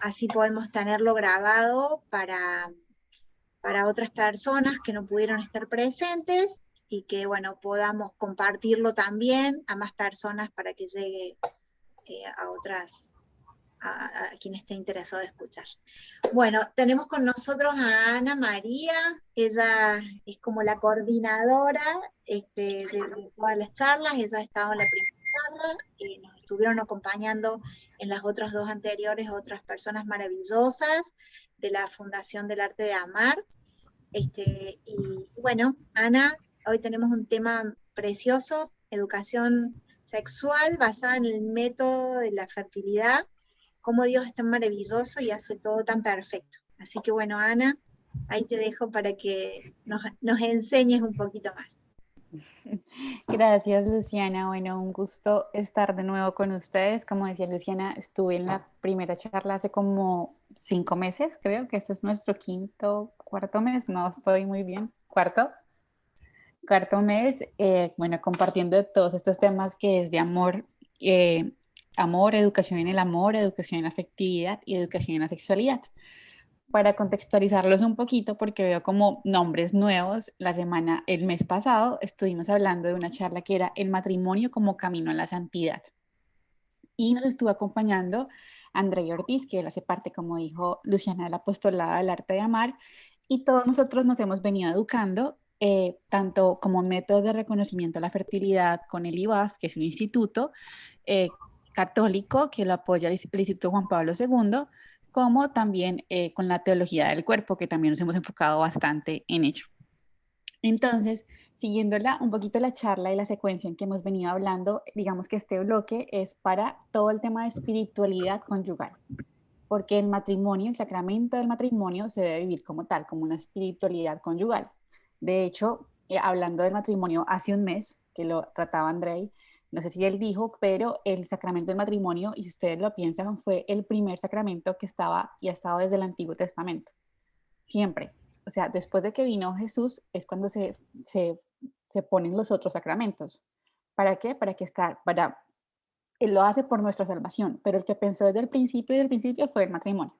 así podemos tenerlo grabado para otras personas que no pudieron estar presentes y que, bueno, podamos compartirlo también a más personas para que llegue a otras, a quien esté interesado en escuchar. Bueno, tenemos con nosotros a Ana María, ella es como la coordinadora de todas las charlas, ella ha estado en la primera charla, nos estuvieron acompañando en las otras dos anteriores otras personas maravillosas de la Fundación del Arte de Amar. Y bueno, Ana, hoy tenemos un tema precioso, educación sexual basada en el método de la fertilidad, cómo Dios es tan maravilloso y hace todo tan perfecto. Así que bueno, Ana, ahí te dejo para que nos enseñes un poquito más. Gracias, Luciana. Bueno, un gusto estar de nuevo con ustedes. Como decía Luciana, estuve en la primera charla hace como 5 meses, creo que este es nuestro quinto, cuarto mes, no estoy muy bien, cuarto mes, bueno, compartiendo todos estos temas que es de amor, amor, educación en el amor, educación en la afectividad y educación en la sexualidad. Para contextualizarlos un poquito, porque veo como nombres nuevos, el mes pasado estuvimos hablando de una charla que era el matrimonio como camino a la santidad. Y nos estuvo acompañando Andrea Ortiz, que él hace parte, como dijo Luciana, del apostolado del arte de amar, y todos nosotros nos hemos venido educando, tanto como métodos de reconocimiento a la fertilidad con el IVAF, que es un instituto católico que lo apoya el Instituto Juan Pablo II, como también con la teología del cuerpo, que también nos hemos enfocado bastante en ello. Entonces, siguiendo un poquito la charla y la secuencia en que hemos venido hablando, digamos que este bloque es para todo el tema de espiritualidad conyugal, porque el matrimonio, el sacramento del matrimonio se debe vivir como tal, como una espiritualidad conyugal. De hecho, hablando del matrimonio hace un mes, que lo trataba Andrei, no sé si él dijo, pero el sacramento del matrimonio, y si ustedes lo piensan, fue el primer sacramento que estaba y ha estado desde el Antiguo Testamento siempre. O sea, después de que vino Jesús es cuando se, se ponen los otros sacramentos. ¿Para qué? Para, Él lo hace por nuestra salvación, pero el que pensó desde el principio y del principio fue el matrimonio.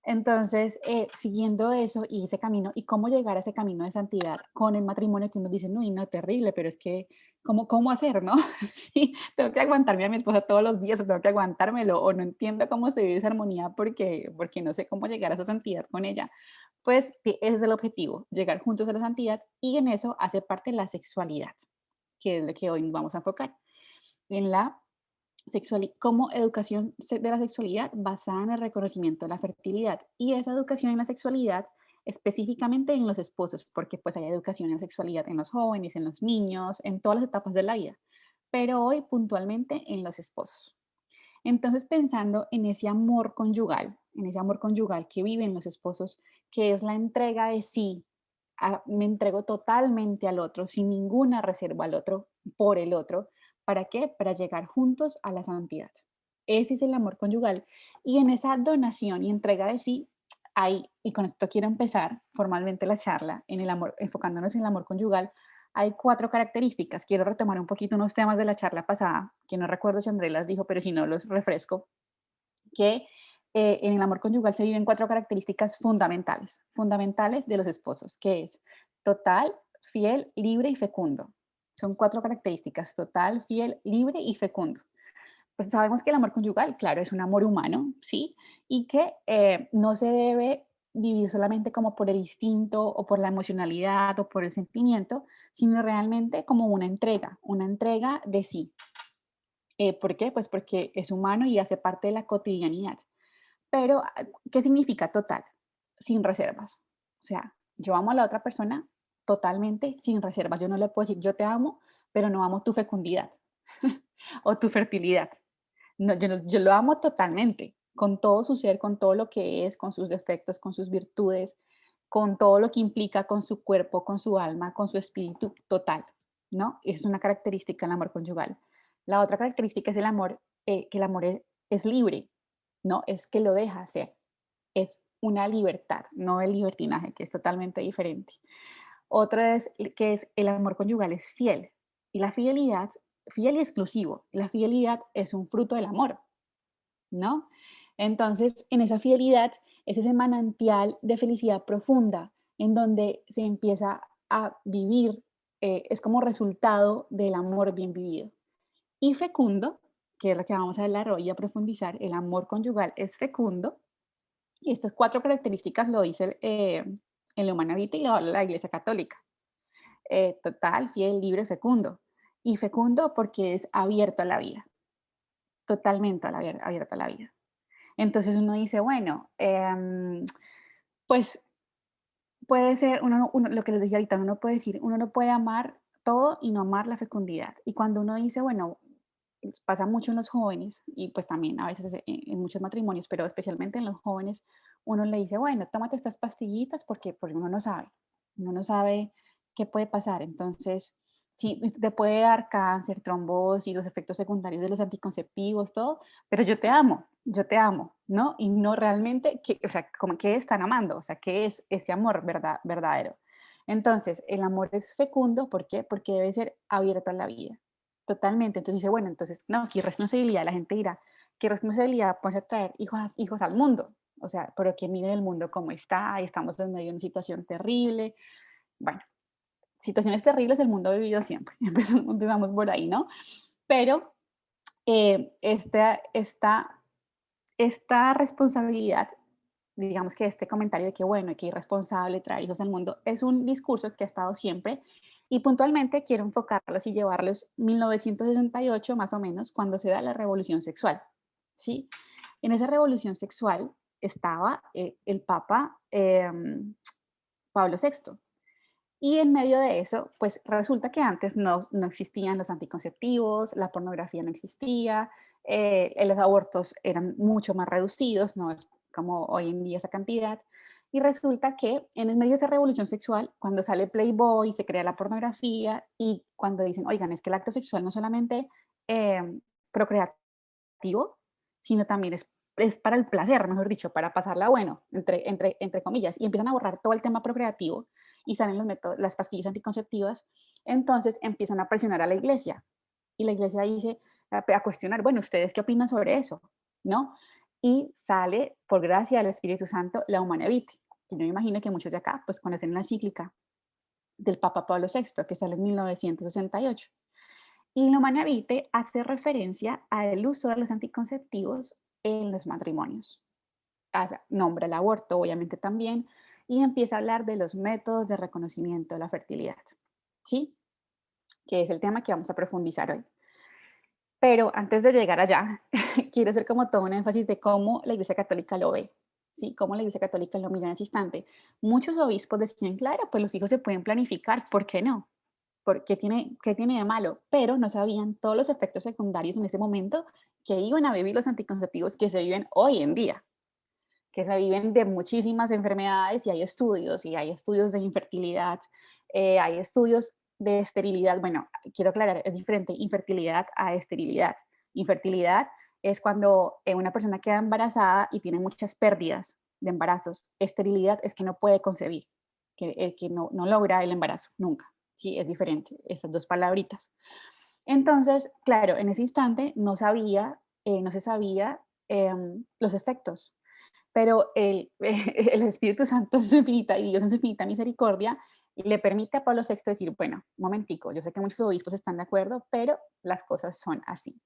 Entonces, siguiendo eso y ese camino, y cómo llegar a ese camino de santidad con el matrimonio que uno dice, no, y no, terrible, pero es que, ¿cómo hacer, no? Sí, tengo que aguantarme a mi esposa todos los días, o tengo que aguantármelo, o no entiendo cómo se vive esa armonía porque no sé cómo llegar a esa santidad con ella. Pues ese es el objetivo, llegar juntos a la santidad, y en eso hace parte la sexualidad, que es lo que hoy nos vamos a enfocar. En la como educación de la sexualidad basada en el reconocimiento de la fertilidad, y esa educación en la sexualidad específicamente en los esposos, porque pues hay educación en sexualidad en los jóvenes, en los niños, en todas las etapas de la vida, pero hoy puntualmente en los esposos. Entonces, pensando en ese amor conyugal que viven los esposos, que es la entrega de sí, me entrego totalmente al otro, sin ninguna reserva al otro, por el otro. ¿Para qué? Para llegar juntos a la santidad. Ese es el amor conyugal. Y en esa donación y entrega de sí, hay, y con esto quiero empezar formalmente la charla, en el amor, enfocándonos en el amor conyugal, hay 4 características. Quiero retomar un poquito unos temas de la charla pasada, que no recuerdo si Andrés las dijo, pero si no los refresco, que en el amor conyugal se viven 4 características fundamentales de los esposos, que es total, fiel, libre y fecundo. Son 4 características: total, fiel, libre y fecundo. Pues sabemos que el amor conyugal, claro, es un amor humano, ¿sí? Y que no se debe vivir solamente como por el instinto o por la emocionalidad o por el sentimiento, sino realmente como una entrega de sí. ¿Por qué? Pues porque es humano y hace parte de la cotidianidad. Pero, ¿qué significa total? Sin reservas. O sea, yo amo a la otra persona totalmente sin reservas. Yo no le puedo decir, yo te amo, pero no amo tu fecundidad o tu fertilidad. No, yo lo amo totalmente, con todo su ser, con todo lo que es, con sus defectos, con sus virtudes, con todo lo que implica, con su cuerpo, con su alma, con su espíritu total, ¿no? Esa es una característica del amor conyugal. La otra característica es el amor, que el amor es libre, ¿no? Es que lo deja hacer, es una libertad, no el libertinaje, que es totalmente diferente. Otra es que es el amor conyugal es fiel, y la fidelidad, fiel y exclusivo, la fidelidad es un fruto del amor, ¿no? Entonces, en esa fidelidad es ese manantial de felicidad profunda en donde se empieza a vivir, es como resultado del amor bien vivido. Y fecundo, que es lo que vamos a hablar hoy y a profundizar, el amor conyugal es fecundo. Y estas cuatro características lo dice en la Humana Vitae y lo habla la Iglesia Católica. Total, fiel, libre, fecundo. Y fecundo porque es abierto a la vida, totalmente abierto a la vida. Entonces uno dice, bueno, pues puede ser, lo que les decía ahorita, uno puede decir, uno no puede amar todo y no amar la fecundidad. Y cuando uno dice, bueno, pasa mucho en los jóvenes y pues también a veces en muchos matrimonios, pero especialmente en los jóvenes, uno le dice, bueno, tómate estas pastillitas porque uno no sabe qué puede pasar. Entonces, sí, te puede dar cáncer, trombosis, los efectos secundarios de los anticonceptivos, todo, pero yo te amo, ¿no? Y no realmente, o sea, como que están amando, o sea, ¿qué es ese amor verdadero? Entonces, el amor es fecundo, ¿por qué? Porque debe ser abierto a la vida. Totalmente. Entonces dice, bueno, entonces, no, qué responsabilidad. La gente dirá, qué responsabilidad pues traer hijos al mundo. O sea, pero que miren el mundo como está, y estamos en medio de una situación terrible. Bueno, situaciones terribles el mundo ha vivido siempre. Empezamos por ahí, ¿no? Pero esta responsabilidad, digamos que este comentario de que, bueno, que irresponsable traer hijos al mundo, es un discurso que ha estado siempre y puntualmente quiero enfocarlos y llevarlos 1968 más o menos, cuando se da la revolución sexual, ¿sí? En esa revolución sexual estaba el Papa Pablo VI. Y en medio de eso, pues resulta que antes no existían los anticonceptivos, la pornografía no existía, los abortos eran mucho más reducidos, no es como hoy en día esa cantidad. Y resulta que en el medio de esa revolución sexual, cuando sale Playboy, se crea la pornografía y cuando dicen, oigan, es que el acto sexual no solamente procreativo, sino también es para el placer, mejor dicho, para pasarla bueno, entre comillas, y empiezan a borrar todo el tema procreativo y salen los métodos, las pastillas anticonceptivas, entonces empiezan a presionar a la iglesia y la iglesia dice, a cuestionar, bueno, ¿ustedes qué opinan sobre eso? ¿No? Y sale, por gracia del Espíritu Santo, la Humana Vitae, que yo me imagino que muchos de acá pues conocen la encíclica del Papa Pablo VI, que sale en 1968. Y la Humana Vitae hace referencia al uso de los anticonceptivos en los matrimonios. Nombra el aborto, obviamente también, y empieza a hablar de los métodos de reconocimiento de la fertilidad, ¿sí? Que es el tema que vamos a profundizar hoy. Pero antes de llegar allá, quiero hacer como todo un énfasis de cómo la Iglesia Católica lo ve, ¿sí? Cómo la Iglesia Católica lo mira en ese instante. Muchos obispos decían, claro, pues los hijos se pueden planificar, ¿por qué no? ¿Qué tiene de malo? Pero no sabían todos los efectos secundarios en ese momento que iban a vivir los anticonceptivos que se viven hoy en día, que se viven de muchísimas enfermedades y hay estudios de infertilidad, hay estudios de esterilidad. Bueno, quiero aclarar, es diferente infertilidad a esterilidad. Infertilidad es cuando una persona queda embarazada y tiene muchas pérdidas de embarazos. Esterilidad es que no puede concebir, que no logra el embarazo nunca. Sí, es diferente, esas dos palabritas. Entonces, claro, en ese instante no se sabía los efectos, pero el Espíritu Santo en su infinita, y Dios en su infinita misericordia, le permite a Pablo VI decir, bueno, un momentico, yo sé que muchos obispos están de acuerdo, pero las cosas son así.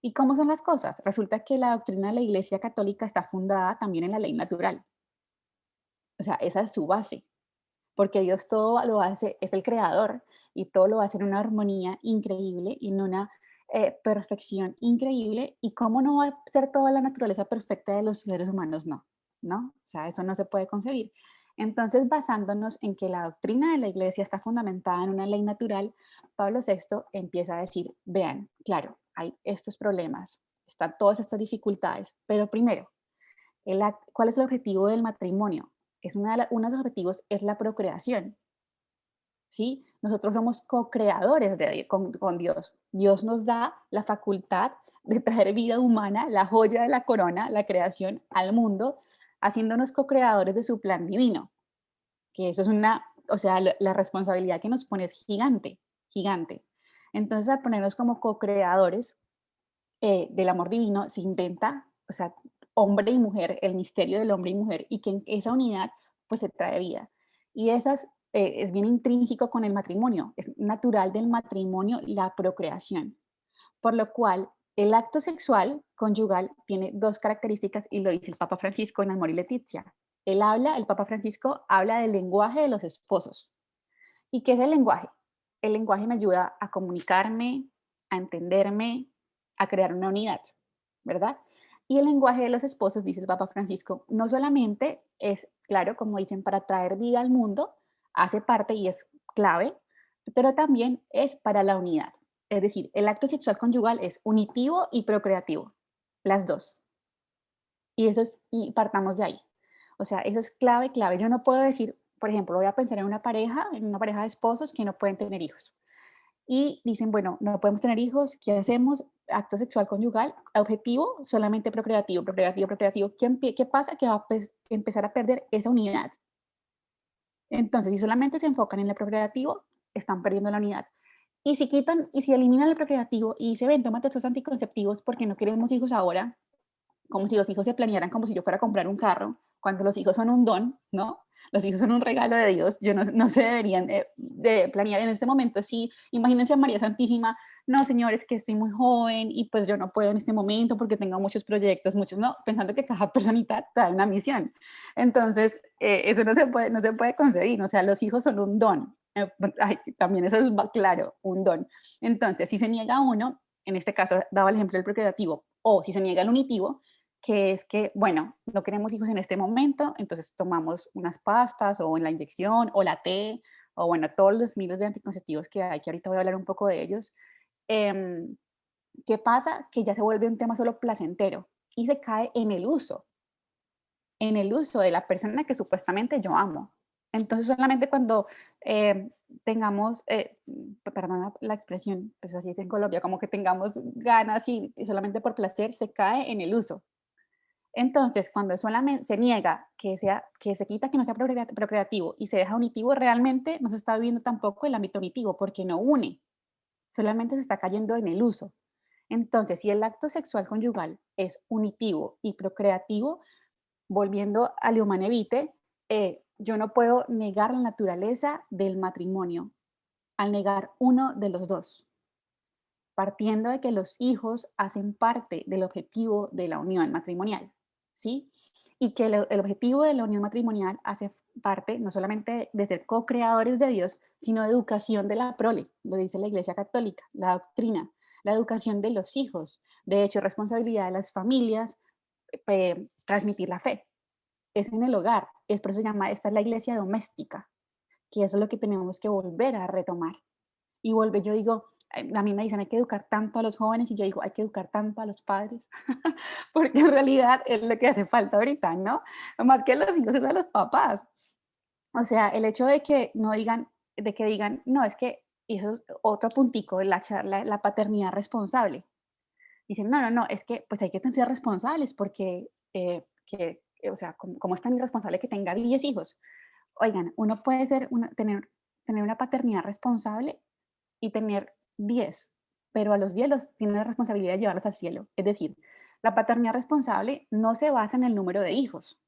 ¿Y cómo son las cosas? Resulta que la doctrina de la Iglesia Católica está fundada también en la ley natural. O sea, esa es su base, porque Dios todo lo hace, es el creador, y todo lo hace en una armonía increíble y en una perfección increíble. ¿Y cómo no va a ser toda la naturaleza perfecta de los seres humanos? No, ¿no? O sea, eso no se puede concebir. Entonces, basándonos en que la doctrina de la iglesia está fundamentada en una ley natural, Pablo VI empieza a decir, vean, claro, hay estos problemas, están todas estas dificultades, pero primero, ¿cuál es el objetivo del matrimonio? Uno de los objetivos es la procreación, ¿sí? Nosotros somos co-creadores con Dios. Dios nos da la facultad de traer vida humana, la joya de la corona, la creación al mundo, haciéndonos co-creadores de su plan divino, que eso es o sea, la responsabilidad que nos pone es gigante, gigante. Entonces, al ponernos como co-creadores del amor divino, se inventa, o sea, hombre y mujer, el misterio del hombre y mujer, y que en esa unidad pues se trae vida. Y esas es bien intrínseco con el matrimonio, es natural del matrimonio la procreación, por lo cual el acto sexual conyugal tiene dos características y lo dice el Papa Francisco en Amor y Leticia. El Papa Francisco habla del lenguaje de los esposos. ¿Y qué es el lenguaje? El lenguaje me ayuda a comunicarme, a entenderme, a crear una unidad, ¿verdad? Y el lenguaje de los esposos, dice el Papa Francisco, no solamente es, claro, como dicen, para traer vida al mundo, hace parte y es clave, pero también es para la unidad. Es decir, el acto sexual conyugal es unitivo y procreativo, las dos. Y eso es, y partamos de ahí. O sea, eso es clave, clave. Yo no puedo decir, por ejemplo, voy a pensar en una pareja de esposos que no pueden tener hijos. Y dicen, bueno, no podemos tener hijos, ¿qué hacemos? Acto sexual conyugal, objetivo, solamente procreativo, procreativo, procreativo. ¿Qué pasa? Que va a empezar a perder esa unidad. Entonces, si solamente se enfocan en el procreativo, están perdiendo la unidad. Y si quitan, y si eliminan el procreativo y se ven, tómate estos anticonceptivos porque no queremos hijos ahora, como si los hijos se planearan como si yo fuera a comprar un carro, cuando los hijos son un don, ¿no? Los hijos son un regalo de Dios, yo no se deberían de planear en este momento. Sí, imagínense a María Santísima, no, señores, que estoy muy joven y pues yo no puedo en este momento porque tengo muchos proyectos, muchos, no, pensando que cada personita trae una misión. Entonces, eso no se puede concebir, o sea, los hijos son un don. Ay, también eso es claro, un don. Entonces, si se niega uno, en este caso daba el ejemplo del procreativo, o si se niega el unitivo, que es que, bueno, no queremos hijos en este momento, entonces tomamos unas pastas o en la inyección o la T o bueno, todos los miles de anticonceptivos que hay, que ahorita voy a hablar un poco de ellos. Em, ¿Qué pasa? Que ya se vuelve un tema solo placentero y se cae en el uso de la persona que supuestamente yo amo. Entonces solamente cuando tengamos, perdona la expresión, pues así es en Colombia, como que tengamos ganas y solamente por placer, se cae en el uso. Entonces, cuando solamente se niega que se quita que no sea procreativo y se deja unitivo, realmente no se está viviendo tampoco el ámbito unitivo porque no une, solamente se está cayendo en el uso. Entonces, si el acto sexual conyugal es unitivo y procreativo, volviendo al Humane Vitae, yo no puedo negar la naturaleza del matrimonio al negar uno de los dos, partiendo de que los hijos hacen parte del objetivo de la unión matrimonial, ¿sí? Y que el objetivo de la unión matrimonial hace parte no solamente de ser co-creadores de Dios, sino de educación de la prole, lo dice la Iglesia Católica, la doctrina, la educación de los hijos, de hecho, responsabilidad de las familias, transmitir la fe, es en el hogar, es por eso se llama, esta es la iglesia doméstica, que eso es lo que tenemos que volver a retomar. Y vuelve, yo digo, a mí me dicen hay que educar tanto a los jóvenes y yo digo hay que educar tanto a los padres, porque en realidad es lo que hace falta ahorita, ¿no? Más que los hijos es a los papás. O sea, el hecho de que no digan, de que digan, no, es que, y eso es otro puntico de la charla, la paternidad responsable. Dicen, no, no, no, es que pues hay que ser responsables porque, o sea, ¿cómo es tan irresponsable que tenga 10 hijos? Oigan, uno puede tener una paternidad responsable y tener 10, pero a los 10 tiene la responsabilidad de llevarlos al cielo. Es decir, la paternidad responsable no se basa en el número de hijos.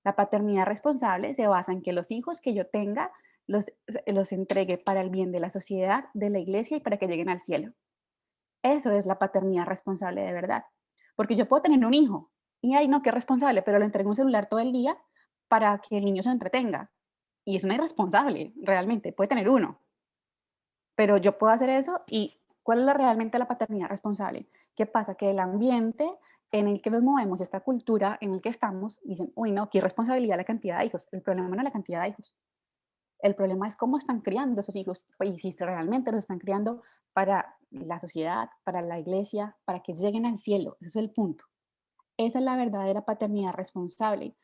La paternidad responsable se basa en que los hijos que yo tenga los entregue para el bien de la sociedad, de la iglesia y para que lleguen al cielo. Eso es la paternidad responsable de verdad. Porque yo puedo tener un hijo y, ay, no, qué responsable, pero le entrego un celular todo el día para que el niño se entretenga. Y es una irresponsable, realmente. Puede tener uno, pero yo puedo hacer eso y ¿cuál es realmente la paternidad responsable? ¿Qué pasa? Que el ambiente en el que nos movemos, esta cultura en el que estamos, dicen, uy, no, qué irresponsabilidad la cantidad de hijos. El problema no es la cantidad de hijos. El problema es cómo están criando esos hijos y si realmente los están criando para la sociedad, para la iglesia, para que lleguen al cielo. Ese es el punto. Esa es la verdadera paternidad responsable.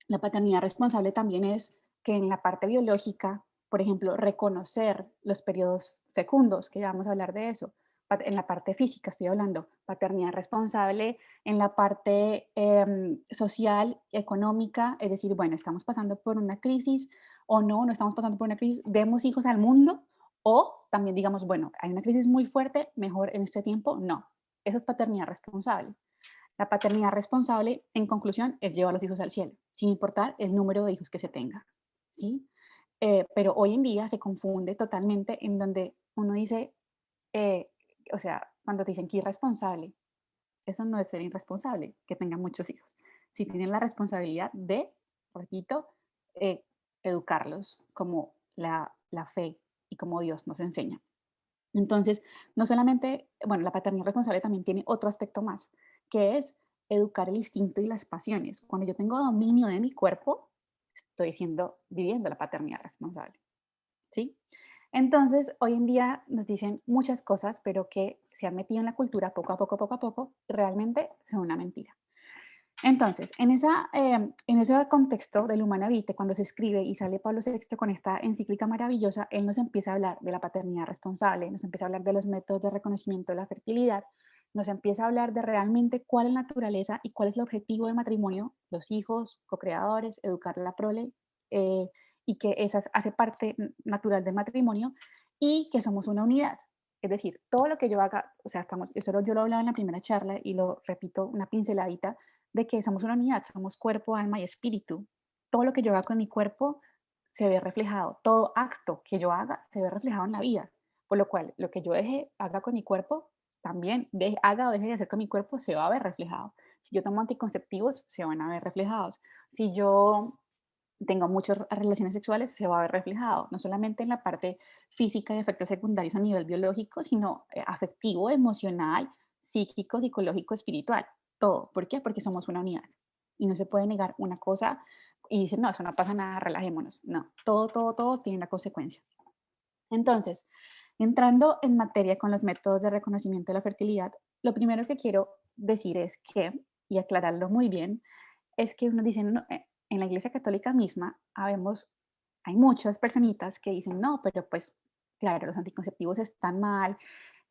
La paternidad responsable también es que en la parte biológica, por ejemplo, reconocer los periodos fecundos, que ya vamos a hablar de eso. En la parte física estoy hablando, paternidad responsable, en la parte social, económica, es decir, bueno, estamos pasando por una crisis o no, no estamos pasando por una crisis, demos hijos al mundo o también digamos, bueno, hay una crisis muy fuerte, mejor en este tiempo, no. Eso es paternidad responsable. La paternidad responsable, en conclusión, es llevar a los hijos al cielo, sin importar el número de hijos que se tenga, ¿sí? Pero hoy en día se confunde totalmente en donde uno dice, eh, o sea, cuando te dicen que irresponsable, eso no es ser irresponsable, que tengan muchos hijos. Si tienen la responsabilidad de, repito, eh, educarlos como la fe y como Dios nos enseña. Entonces, no solamente, bueno, la paternidad responsable también tiene otro aspecto más, que es educar el instinto y las pasiones. Cuando yo tengo dominio de mi cuerpo, estoy viviendo la paternidad responsable, ¿sí? Entonces, hoy en día nos dicen muchas cosas, pero que se han metido en la cultura poco a poco, realmente son una mentira. Entonces, en ese contexto del Humana Vitae, cuando se escribe y sale Pablo VI con esta encíclica maravillosa, él nos empieza a hablar de la paternidad responsable, nos empieza a hablar de los métodos de reconocimiento de la fertilidad, nos empieza a hablar de realmente cuál es la naturaleza y cuál es el objetivo del matrimonio, los hijos, co-creadores, educar la prole, eh, y que esa hace parte natural del matrimonio y que somos una unidad. Es decir, todo lo que yo haga, o sea, eso yo lo hablaba en la primera charla y lo repito una pinceladita, de que somos una unidad, somos cuerpo, alma y espíritu. Todo lo que yo haga con mi cuerpo se ve reflejado, todo acto que yo haga se ve reflejado en la vida. Por lo cual, lo que yo haga con mi cuerpo, también haga o deje de hacer con mi cuerpo, se va a ver reflejado. Si yo tomo anticonceptivos, se van a ver reflejados. Si yo tengo muchas relaciones sexuales, se va a ver reflejado, no solamente en la parte física y efectos secundarios a nivel biológico, sino afectivo, emocional, psíquico, psicológico, espiritual, todo. ¿Por qué? Porque somos una unidad y no se puede negar una cosa y decir, no, eso no pasa nada, relajémonos. No, todo tiene una consecuencia. Entonces, entrando en materia con los métodos de reconocimiento de la fertilidad, lo primero que quiero decir es que, y aclararlo muy bien, es que uno dice, no, en la Iglesia Católica misma hay muchas personitas que dicen, no, pero pues claro, los anticonceptivos están mal,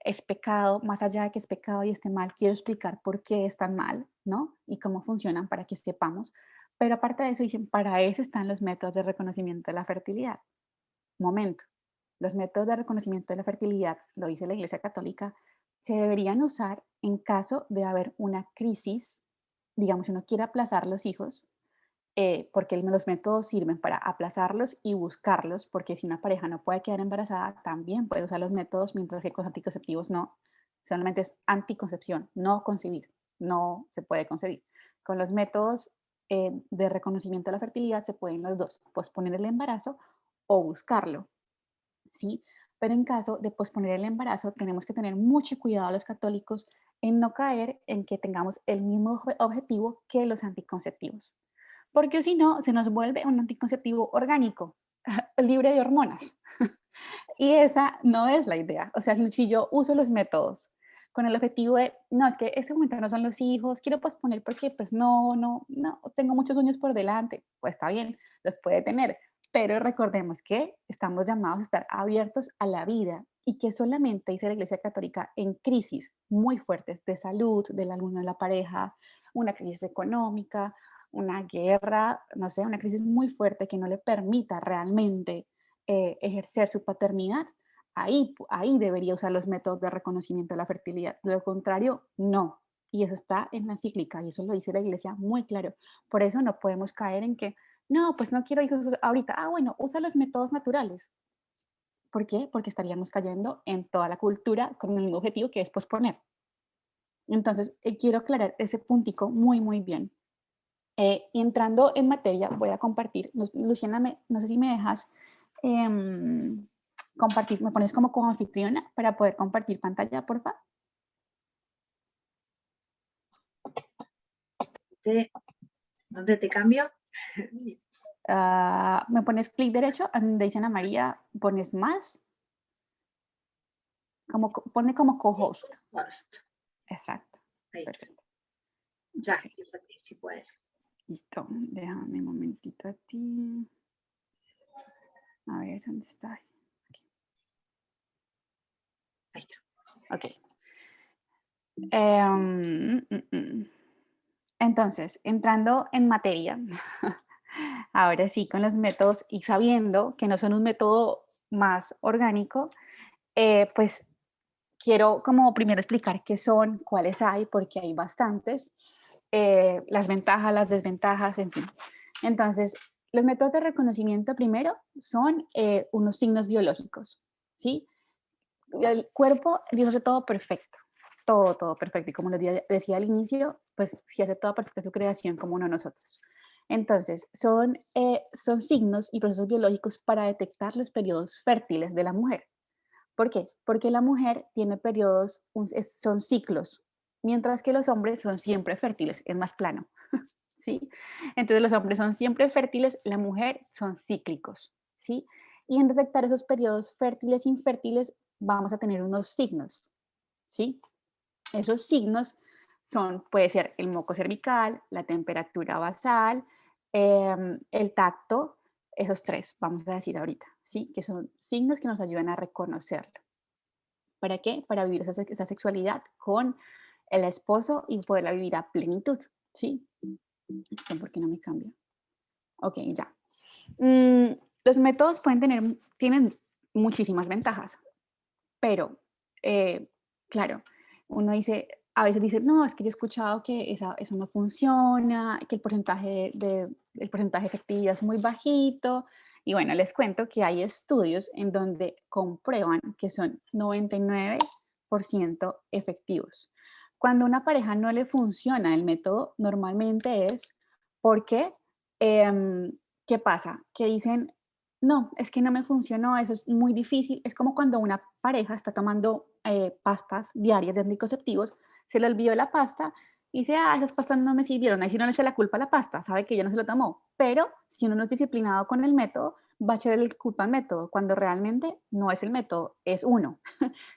es pecado, más allá de que es pecado y esté mal, quiero explicar por qué están mal, ¿no? Y cómo funcionan para que sepamos. Pero aparte de eso, dicen, para eso están los métodos de reconocimiento de la fertilidad. Momento, los métodos de reconocimiento de la fertilidad, lo dice la Iglesia Católica, se deberían usar en caso de haber una crisis, digamos, si uno quiere aplazar los hijos, porque los métodos sirven para aplazarlos y buscarlos, porque si una pareja no puede quedar embarazada, también puede usar los métodos, mientras que con anticonceptivos no. Solamente es anticoncepción, no concebir, no se puede concebir. Con los métodos de reconocimiento de la fertilidad se pueden los dos, posponer el embarazo o buscarlo, ¿sí? Pero en caso de posponer el embarazo, tenemos que tener mucho cuidado los católicos en no caer en que tengamos el mismo objetivo que los anticonceptivos, porque si no, se nos vuelve un anticonceptivo orgánico, libre de hormonas. Y esa no es la idea. O sea, si yo uso los métodos con el objetivo de, no, es que este momento no son los hijos, quiero posponer porque pues no, tengo muchos sueños por delante, pues está bien, los puede tener, pero recordemos que estamos llamados a estar abiertos a la vida y que solamente, dice la Iglesia Católica, en crisis muy fuertes de salud, del alumno de la pareja, una crisis económica, una guerra, no sé, una crisis muy fuerte que no le permita realmente ejercer su paternidad, ahí debería usar los métodos de reconocimiento de la fertilidad. De lo contrario, no. Y eso está en la encíclica y eso lo dice la iglesia muy claro. Por eso no podemos caer en que, no, pues no quiero hijos ahorita. Ah, bueno, usa los métodos naturales. ¿Por qué? Porque estaríamos cayendo en toda la cultura con el mismo objetivo que es posponer. Entonces, quiero aclarar ese puntico muy bien. Y entrando en materia, voy a compartir, Luciana, no sé si me dejas compartir, me pones como anfitriona para poder compartir pantalla, porfa. ¿Dónde te cambio? Me pones clic derecho, donde dice Ana María, pones más, pone como co-host. Exacto. Ahí está. Perfecto. Ya, Okay. fíjate si puedes. Listo, déjame un momentito a ti. A ver, ¿dónde está? Aquí. Ahí está. Ok. Entonces, entrando en materia, ahora sí, con los métodos y sabiendo que no son un método más orgánico, pues quiero como primero explicar qué son, cuáles hay, porque hay bastantes, las ventajas, las desventajas, en fin. Entonces, los métodos de reconocimiento primero son unos signos biológicos, ¿sí? El cuerpo, Dios hace todo perfecto, todo perfecto. Y como les decía al inicio, pues si hace todo perfecto su creación como uno de nosotros. Entonces, son signos y procesos biológicos para detectar los periodos fértiles de la mujer. ¿Por qué? Porque la mujer tiene periodos, son ciclos, mientras que los hombres son siempre fértiles, es más plano, ¿sí? Entonces los hombres son siempre fértiles, la mujer son cíclicos, ¿sí? Y en detectar esos periodos fértiles e infértiles vamos a tener unos signos, ¿sí? Esos signos puede ser el moco cervical, la temperatura basal, el tacto, esos tres, vamos a decir ahorita, ¿sí? Que son signos que nos ayudan a reconocerlo. ¿Para qué? Para vivir esa sexualidad con el esposo y poderla vivir a plenitud, ¿sí? Esto, ¿por qué no me cambia? Ok, ya. Mm, los métodos tienen muchísimas ventajas, pero, claro, uno dice, a veces dice, no, es que yo he escuchado que eso no funciona, que el porcentaje de efectividad es muy bajito. Y bueno, les cuento que hay estudios en donde comprueban que son 99% efectivos. Cuando a una pareja no le funciona el método, normalmente es porque, ¿qué pasa? Que dicen, no, es que no me funcionó, eso es muy difícil. Es como cuando una pareja está tomando pastas diarias de anticonceptivos, se le olvidó la pasta y dice, ah, esas pastas no me sirvieron. Ahí sí no le echa la culpa a la pasta, sabe que ella no se lo tomó. Pero si uno no es disciplinado con el método, va a echarle la culpa al método, cuando realmente no es el método, es uno.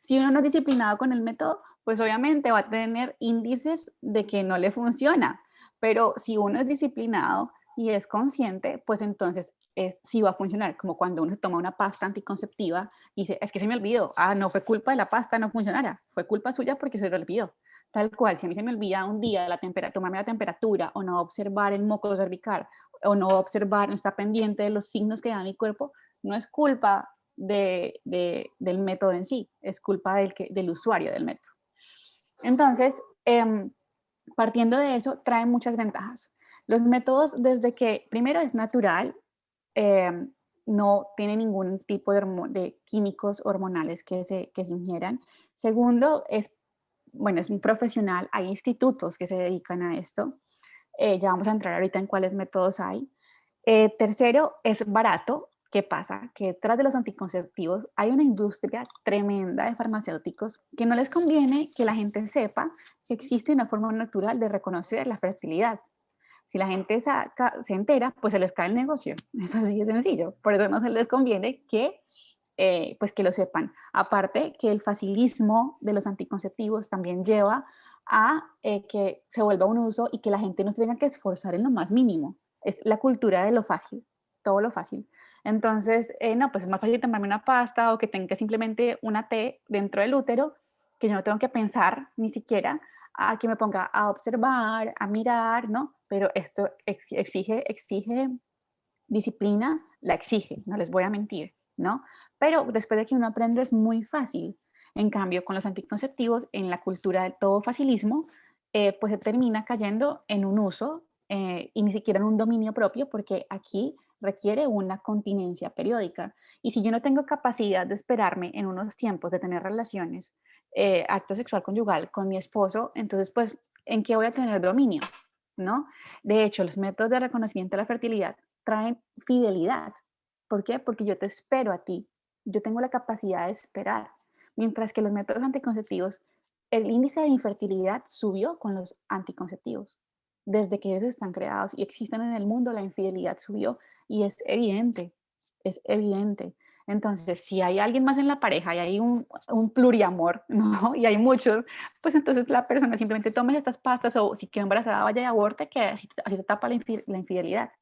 Si uno no es disciplinado con el método, pues obviamente va a tener índices de que no le funciona. Pero si uno es disciplinado y es consciente, pues entonces sí va a funcionar, como cuando uno toma una pasta anticonceptiva y dice, es que se me olvidó, ah, no fue culpa de la pasta, no funcionara, fue culpa suya porque se le olvidó. Tal cual, si a mí se me olvida un día tomarme la temperatura o no observar el moco cervical o no observar, no estar pendiente de los signos que da mi cuerpo, no es culpa del método en sí, es culpa del usuario del método. Entonces, partiendo de eso, trae muchas ventajas. Los métodos, desde que primero es natural, eh, no tiene ningún tipo de químicos hormonales que se ingieran. Segundo, bueno, es un profesional, hay institutos que se dedican a esto. Ya vamos a entrar ahorita en cuáles métodos hay. Tercero, es barato. ¿Qué pasa? Que detrás de los anticonceptivos hay una industria tremenda de farmacéuticos que no les conviene que la gente sepa que existe una forma natural de reconocer la fertilidad. Si la gente se entera, pues se les cae el negocio. Es así de sencillo. Por eso no se les conviene pues que lo sepan. Aparte que el facilismo de los anticonceptivos también lleva a que se vuelva un uso y que la gente no se tenga que esforzar en lo más mínimo. Es la cultura de lo fácil, todo lo fácil. Entonces, no, pues es más fácil tomarme una pasta o que tenga simplemente una T dentro del útero, que yo no tengo que pensar ni siquiera a que me ponga a observar, a mirar, ¿no? Pero esto exige disciplina, la exige, no les voy a mentir, ¿no? Pero después de que uno aprende es muy fácil. En cambio, con los anticonceptivos, en la cultura del todo facilismo, pues se termina cayendo en un uso y ni siquiera en un dominio propio, porque aquí requiere una continencia periódica. Y si yo no tengo capacidad de esperarme en unos tiempos de tener relaciones, acto sexual conyugal con mi esposo, entonces, pues, ¿en qué voy a tener dominio? ¿No? De hecho, los métodos de reconocimiento de la fertilidad traen fidelidad. ¿Por qué? Porque yo te espero a ti. Yo tengo la capacidad de esperar. Mientras que los métodos anticonceptivos, el índice de infertilidad subió con los anticonceptivos. Desde que ellos están creados y existen en el mundo, la infidelidad subió y es evidente, es evidente. Entonces, si hay alguien más en la pareja y hay un pluriamor, ¿no? Y hay muchos, pues entonces la persona simplemente tome estas pastas o si queda embarazada vaya y aborte, que así se tapa la infidelidad.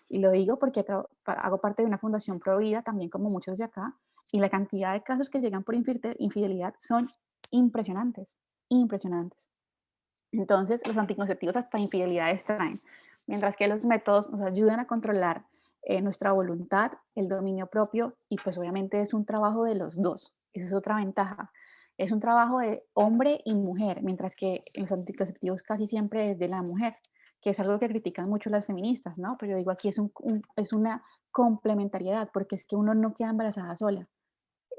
Y lo digo porque hago parte de una fundación pro vida, también como muchos de acá, y la cantidad de casos que llegan por infidelidad son impresionantes, impresionantes. Entonces, los anticonceptivos hasta infidelidades traen, mientras que los métodos nos ayudan a controlar nuestra voluntad, el dominio propio, y pues obviamente es un trabajo de los dos. Esa es otra ventaja. Es un trabajo de hombre y mujer, mientras que los anticonceptivos casi siempre es de la mujer, que es algo que critican mucho las feministas, ¿no? Pero yo digo, aquí es una complementariedad, porque es que uno no queda embarazada sola,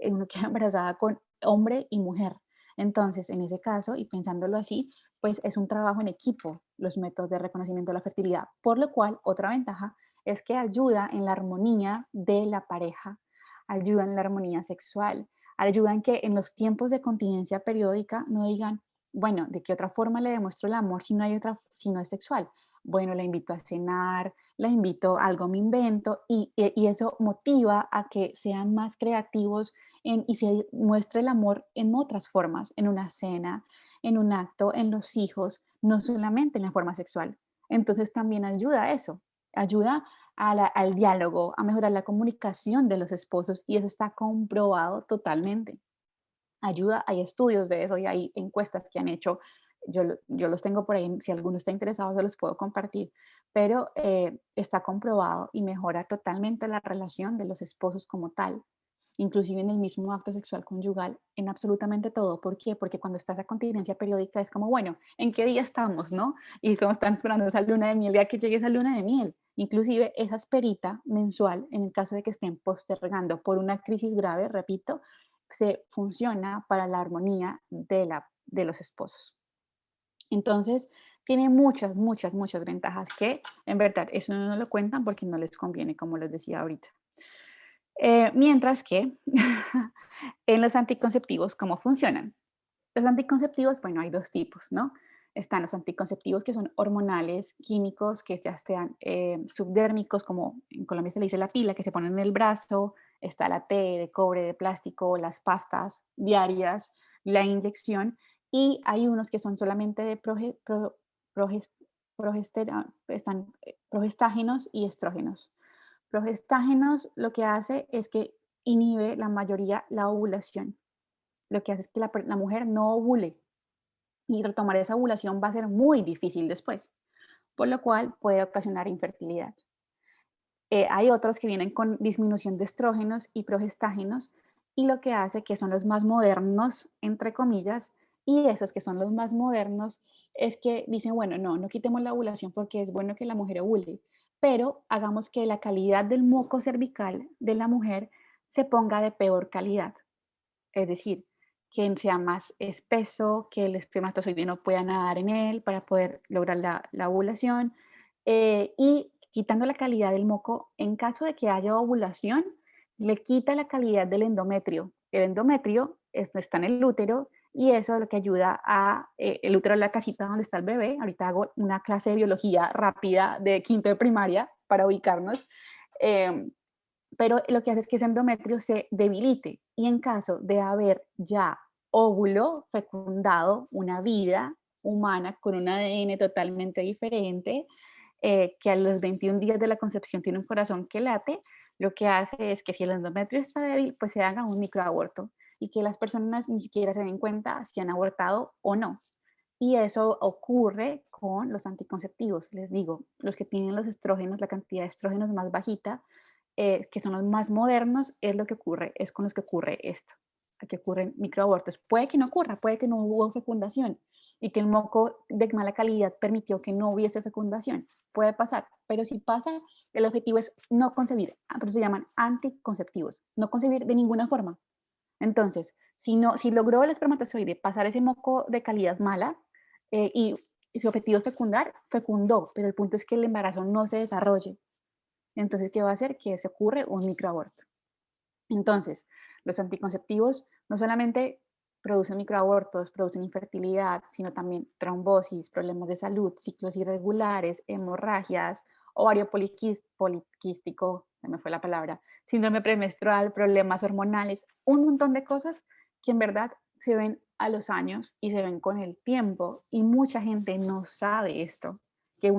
uno queda embarazada con hombre y mujer. Entonces, en ese caso, y pensándolo así, pues es un trabajo en equipo los métodos de reconocimiento de la fertilidad, por lo cual otra ventaja es que ayuda en la armonía de la pareja, ayuda en la armonía sexual, ayuda en que en los tiempos de continencia periódica no digan, bueno, ¿de qué otra forma le demuestro el amor si no hay otra, si no es sexual? Bueno, la invito a cenar, la invito, algo me invento, y eso motiva a que sean más creativos y se muestre el amor en otras formas, en una cena, en un acto, en los hijos, no solamente en la forma sexual. Entonces también ayuda a eso, ayuda al diálogo, a mejorar la comunicación de los esposos y eso está comprobado totalmente. Ayuda, hay estudios de eso y hay encuestas que han hecho. Yo los tengo por ahí, si alguno está interesado se los puedo compartir, pero está comprobado y mejora totalmente la relación de los esposos como tal, inclusive en el mismo acto sexual conyugal, en absolutamente todo. ¿Por qué? Porque cuando estás a continencia periódica es como, bueno, ¿en qué día estamos, no? Y como están esperando esa luna de miel, el día que llegue esa luna de miel. Inclusive esa esperita mensual, en el caso de que estén postergando por una crisis grave, repito, se funciona para la armonía de los esposos. Entonces, tiene muchas, muchas, muchas ventajas que en verdad eso no lo cuentan porque no les conviene, como les decía ahorita. Mientras que en los anticonceptivos, ¿cómo funcionan? Los anticonceptivos, bueno, hay dos tipos, ¿no? Están los anticonceptivos que son hormonales, químicos, que ya sean subdérmicos, como en Colombia se le dice la pila, que se ponen en el brazo, está la T de cobre, de plástico, las pastas diarias, la inyección, y hay unos que son solamente de progestágenos y estrógenos. Progestágenos lo que hace es que inhibe la mayoría la ovulación. Lo que hace es que la mujer no ovule y retomar esa ovulación va a ser muy difícil después, por lo cual puede ocasionar infertilidad. Hay otros que vienen con disminución de estrógenos y progestágenos y lo que hace que son los más modernos, entre comillas, y esos que son los más modernos es que dicen, bueno, no, no quitemos la ovulación porque es bueno que la mujer ovule, pero hagamos que la calidad del moco cervical de la mujer se ponga de peor calidad. Es decir, que sea más espeso, que el espermatozoide no pueda nadar en él para poder lograr la ovulación. Y quitando la calidad del moco, en caso de que haya ovulación, le quita la calidad del endometrio. El endometrio está en el útero y eso es lo que ayuda el útero es la casita donde está el bebé. Ahorita hago una clase de biología rápida de quinto de primaria para ubicarnos. Em, pero lo que hace es que ese endometrio se debilite y en caso de haber ya óvulo fecundado, una vida humana con un ADN totalmente diferente, que a los 21 días de la concepción tiene un corazón que late, lo que hace es que si el endometrio está débil, pues se haga un microaborto y que las personas ni siquiera se den cuenta si han abortado o no. Y eso ocurre con los anticonceptivos, les digo, los que tienen los estrógenos, la cantidad de estrógenos más bajita, que son los más modernos, es lo que ocurre, es con los que ocurre esto, que ocurren microabortos. Puede que no ocurra, puede que no hubo fecundación y que el moco de mala calidad permitió que no hubiese fecundación. Puede pasar, pero si pasa, el objetivo es no concebir, por eso se llaman anticonceptivos, no concebir de ninguna forma. Entonces, si logró el espermatozoide pasar ese moco de calidad mala y su objetivo es fecundar, fecundó, pero el punto es que el embarazo no se desarrolle. Entonces, ¿qué va a hacer? Que se ocurre un microaborto. Entonces, los anticonceptivos no solamente producen microabortos, producen infertilidad, sino también trombosis, problemas de salud, ciclos irregulares, hemorragias, ovario poliquístico, se me fue la palabra, síndrome premenstrual, problemas hormonales, un montón de cosas que en verdad se ven a los años y se ven con el tiempo y mucha gente no sabe esto, que a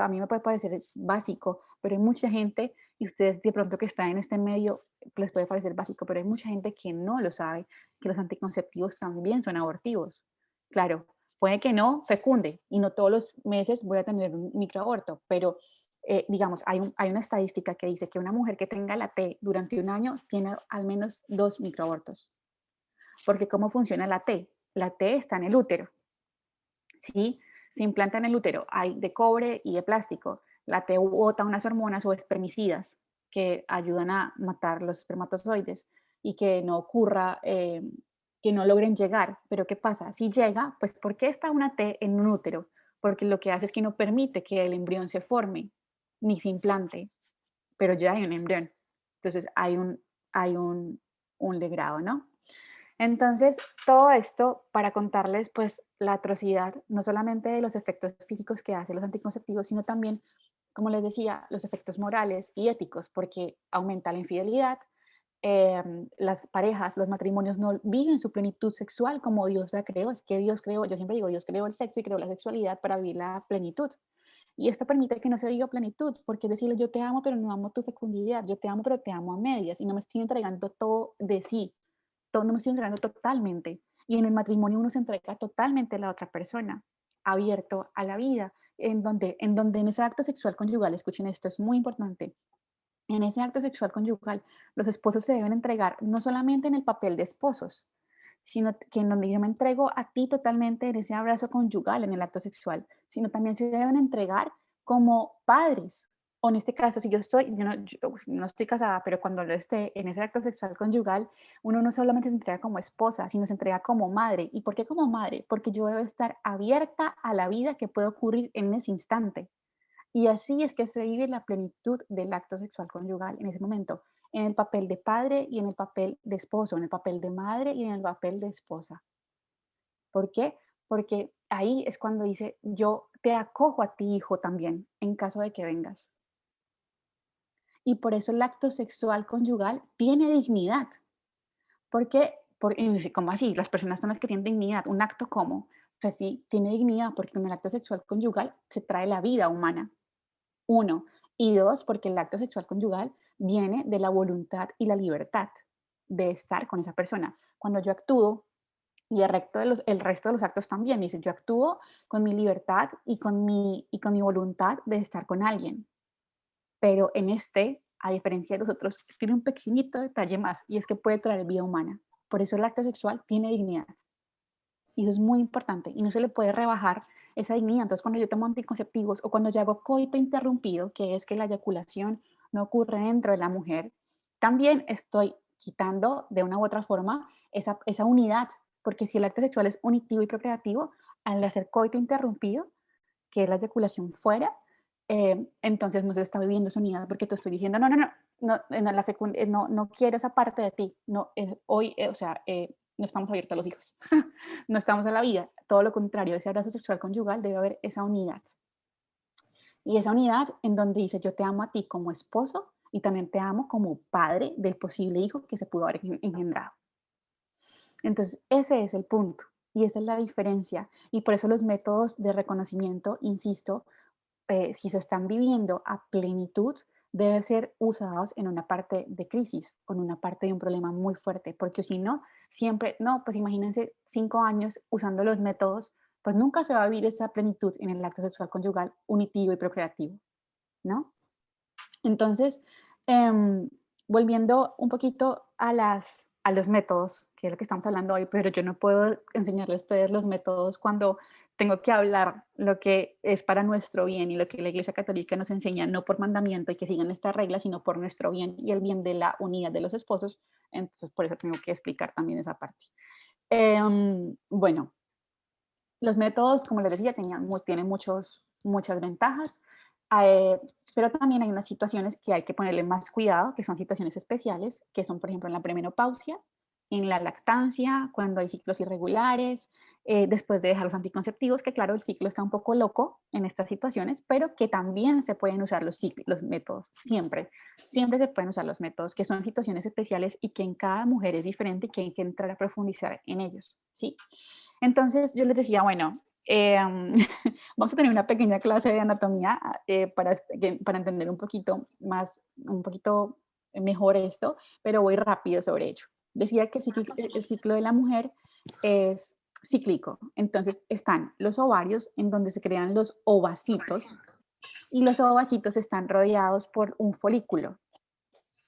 mí me puede parecer básico, pero hay mucha gente y ustedes de pronto que están en este medio les puede parecer básico, pero hay mucha gente que no lo sabe, que los anticonceptivos también son abortivos. Claro, puede que no fecunde y no todos los meses voy a tener un microaborto, pero digamos, hay una estadística que dice que una mujer que tenga la T durante un año tiene al menos 2 microabortos. porque ¿cómo funciona la T? La T está en el útero, ¿sí? Se implanta en el útero, hay de cobre y de plástico. La T bota unas hormonas o espermicidas que ayudan a matar los espermatozoides y que no ocurra, que no logren llegar. Pero ¿qué pasa? Si llega, pues ¿por qué está una T en un útero? Porque lo que hace es que no permite que el embrión se forme ni se implante, pero ya hay un embrión. Entonces hay un legrado, ¿no? Entonces, todo esto para contarles pues la atrocidad, no solamente de los efectos físicos que hacen los anticonceptivos, sino también, como les decía, los efectos morales y éticos, porque aumenta la infidelidad, las parejas, los matrimonios no viven su plenitud sexual como Dios la creó, es que Dios creó, yo siempre digo, Dios creó el sexo y creó la sexualidad para vivir la plenitud. Y esto permite que no se viva plenitud, porque es decirle, yo te amo, pero no amo tu fecundidad, yo te amo, pero te amo a medias, y no me estoy entregando todo de sí, todo no me estoy entregando totalmente. Y en el matrimonio uno se entrega totalmente a la otra persona, abierto a la vida, en donde en ese acto sexual conyugal, escuchen esto, es muy importante, en ese acto sexual conyugal, los esposos se deben entregar no solamente en el papel de esposos, sino que en donde yo me entrego a ti totalmente en ese abrazo conyugal, en el acto sexual, sino también se deben entregar como padres. O en este caso, si yo no estoy casada, pero cuando lo esté en ese acto sexual conyugal, uno no solamente se entrega como esposa, sino se entrega como madre. ¿Y por qué como madre? Porque yo debo estar abierta a la vida que puede ocurrir en ese instante. Y así es que se vive la plenitud del acto sexual conyugal en ese momento, en el papel de padre y en el papel de esposo, en el papel de madre y en el papel de esposa. ¿Por qué? Porque ahí es cuando dice, yo te acojo a ti, hijo, también, en caso de que vengas. Y por eso el acto sexual conyugal tiene dignidad. Porque, y dice, ¿cómo así? Las personas son las que tienen dignidad. ¿Un acto cómo? Pues sí, tiene dignidad porque en el acto sexual conyugal se trae la vida humana. Uno. Y dos, porque el acto sexual conyugal viene de la voluntad y la libertad de estar con esa persona. Cuando yo actúo, y el resto de los actos también, dice, yo actúo con mi libertad y con mi voluntad de estar con alguien. Pero en este, a diferencia de los otros, tiene un pequeñito detalle más, y es que puede traer vida humana. Por eso el acto sexual tiene dignidad. Y eso es muy importante y no se le puede rebajar esa dignidad. Entonces, cuando yo tomo anticonceptivos o cuando yo hago coito interrumpido, que es que la eyaculación no ocurre dentro de la mujer, también estoy quitando de una u otra forma esa unidad, porque si el acto sexual es unitivo y procreativo, al hacer coito interrumpido, que es la eyaculación fuera, entonces no se está viviendo esa unidad porque te estoy diciendo, no, no, no, no, no quiero esa parte de ti, no, hoy, o sea, no estamos abiertos a los hijos, no estamos a la vida, todo lo contrario, ese abrazo sexual conyugal debe haber esa unidad. Y esa unidad en donde dice, yo te amo a ti como esposo y también te amo como padre del posible hijo que se pudo haber engendrado. Entonces, ese es el punto y esa es la diferencia. Y por eso los métodos de reconocimiento, insisto, si se están viviendo a plenitud, deben ser usados en una parte de crisis, con una parte de un problema muy fuerte, porque si no, siempre, no, pues imagínense 5 años usando los métodos, pues nunca se va a vivir esa plenitud en el acto sexual conyugal unitivo y procreativo, ¿no? Entonces, em, volviendo un poquito a los métodos, que es lo que estamos hablando hoy, pero yo no puedo enseñarles a ustedes los métodos cuando tengo que hablar lo que es para nuestro bien y lo que la Iglesia Católica nos enseña, no por mandamiento y que sigan estas reglas, sino por nuestro bien y el bien de la unidad de los esposos. Entonces, por eso tengo que explicar también esa parte. Bueno, los métodos, como les decía, tienen muchas ventajas, eh, pero también hay unas situaciones que hay que ponerle más cuidado, que son situaciones especiales, que son, por ejemplo, en la premenopausia, en la lactancia, cuando hay ciclos irregulares, después de dejar los anticonceptivos, que claro, el ciclo está un poco loco en estas situaciones, pero que también se pueden usar los métodos, siempre se pueden usar los métodos, que son situaciones especiales y que en cada mujer es diferente y que hay que entrar a profundizar en ellos, ¿sí? Entonces yo les decía, bueno, vamos a tener una pequeña clase de anatomía para entender un poquito mejor esto, pero voy rápido sobre ello. Decía que el ciclo de la mujer es cíclico, entonces están los ovarios en donde se crean los ovacitos y los ovacitos están rodeados por un folículo.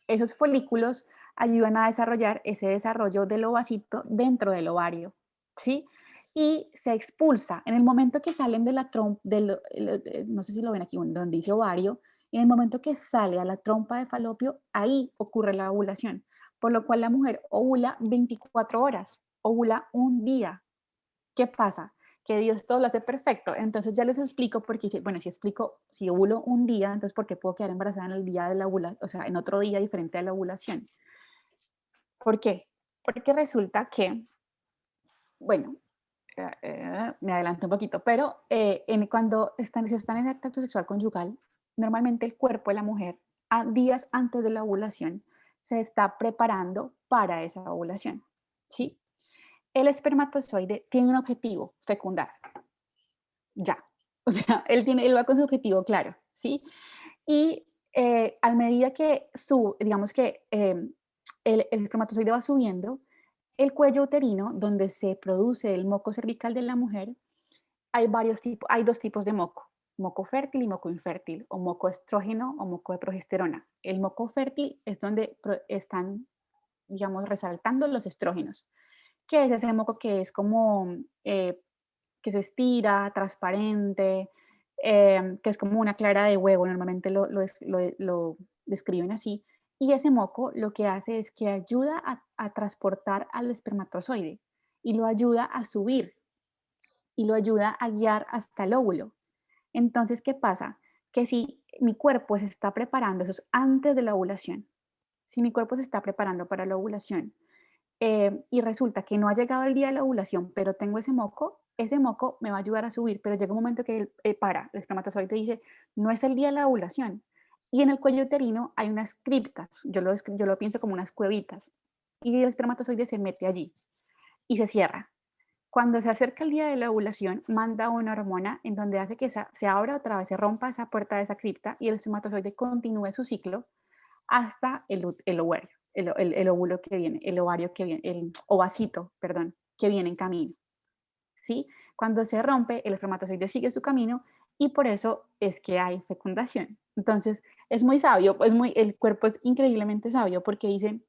Esos folículos ayudan a desarrollar ese desarrollo del ovacito dentro del ovario, ¿sí? Y se expulsa. En el momento que salen de la trompa, no sé si lo ven aquí, donde dice ovario, y en el momento que sale a la trompa de falopio, ahí ocurre la ovulación, por lo cual la mujer ovula 24 horas, ovula un día. ¿Qué pasa? Que Dios todo lo hace perfecto. Entonces ya les explico porque, bueno, si explico, si ovulo un día, entonces ¿por qué puedo quedar embarazada en el día de la ovulación? O sea, en otro día diferente a la ovulación. ¿Por qué? Porque resulta que, bueno, me adelanto un poquito, pero cuando se están en acto sexual conyugal, normalmente el cuerpo de la mujer, días antes de la ovulación, se está preparando para esa ovulación, ¿sí? El espermatozoide tiene un objetivo, fecundar, ya. O sea, él va con su objetivo claro, ¿sí? Y a medida que digamos que el espermatozoide va subiendo, el cuello uterino, donde se produce el moco cervical de la mujer, hay dos tipos de moco fértil y moco infértil, o moco estrógeno o moco de progesterona. El moco fértil es donde están, digamos, resaltando los estrógenos, que es ese moco que es como, que se estira, transparente, que es como una clara de huevo, normalmente lo describen así, y ese moco lo que hace es que ayuda a transportar al espermatozoide y lo ayuda a subir y lo ayuda a guiar hasta el óvulo. Entonces, ¿qué pasa? Que si mi cuerpo se está preparando, eso es antes de la ovulación, si mi cuerpo se está preparando para la ovulación y resulta que no ha llegado el día de la ovulación, pero tengo ese moco me va a ayudar a subir, pero llega un momento que el espermatozoide dice, no es el día de la ovulación. Y en el cuello uterino hay unas criptas, yo lo pienso como unas cuevitas, y el espermatozoide se mete allí y se cierra. Cuando se acerca el día de la ovulación, manda una hormona en donde hace que se abra otra vez, se rompa esa puerta de esa cripta y el espermatozoide continúe su ciclo hasta el ovario, el óvulo que viene, el ovario que viene, el ovacito, perdón, que viene en camino. ¿Sí? Cuando se rompe, el espermatozoide sigue su camino y por eso es que hay fecundación. Entonces, es muy sabio, el cuerpo es increíblemente sabio porque dice,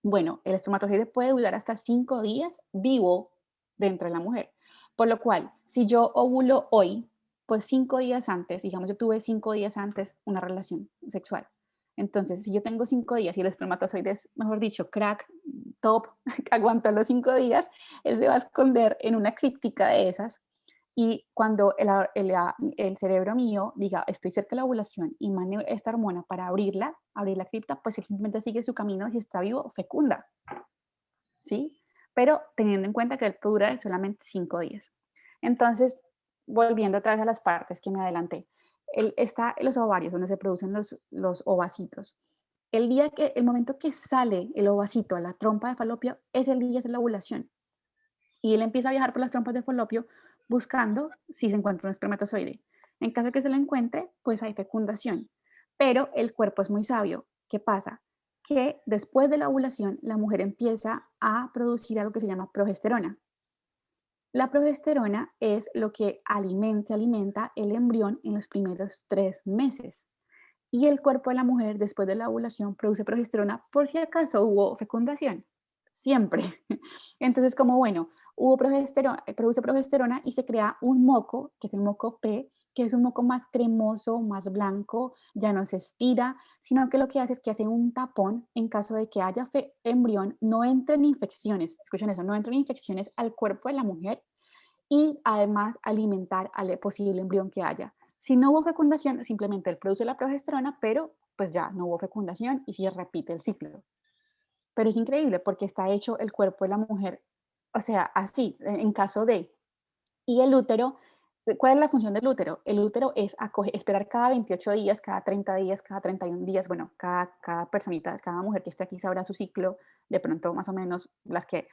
bueno, el espermatozoide puede durar hasta 5 días vivo dentro de la mujer. Por lo cual, si yo ovulo hoy, pues 5 días antes, digamos, yo tuve 5 días antes una relación sexual. Entonces, si yo tengo 5 días y el espermatozoide es, mejor dicho, crack, top, que aguanta los 5 días, él se va a esconder en una críptica de esas y cuando el cerebro mío diga, estoy cerca de la ovulación y mande esta hormona para abrir la cripta, pues él simplemente sigue su camino, si está vivo, fecunda, ¿sí? Pero teniendo en cuenta que él puede durar solamente 5 días. Entonces, volviendo otra vez a las partes que me adelanté, está en los ovarios, donde se producen los ovacitos. El momento que sale el ovacito a la trompa de falopio es el día de la ovulación. Y él empieza a viajar por las trompas de falopio buscando si se encuentra un espermatozoide. En caso de que se lo encuentre, pues hay fecundación. Pero el cuerpo es muy sabio. ¿Qué pasa? Que después de la ovulación, la mujer empieza a producir algo que se llama progesterona. La progesterona es lo que alimenta el embrión en los primeros 3 meses. Y el cuerpo de la mujer, después de la ovulación, produce progesterona por si acaso hubo fecundación. Siempre. Entonces, como bueno, produce progesterona y se crea un moco, que es el moco P, que es un moco más cremoso, más blanco, ya no se estira, sino que lo que hace es que hace un tapón en caso de que haya embrión, no entren infecciones, escuchen eso, no entren infecciones al cuerpo de la mujer y además alimentar al posible embrión que haya. Si no hubo fecundación, simplemente él produce la progesterona, pero pues ya no hubo fecundación y se repite el ciclo. Pero es increíble porque está hecho el cuerpo de la mujer, o sea, así, en caso de. Y el útero, ¿cuál es la función del útero? El útero es esperar cada 28 días, cada 30 días, cada 31 días, bueno, cada personita, cada mujer que esté aquí sabrá su ciclo, de pronto más o menos las que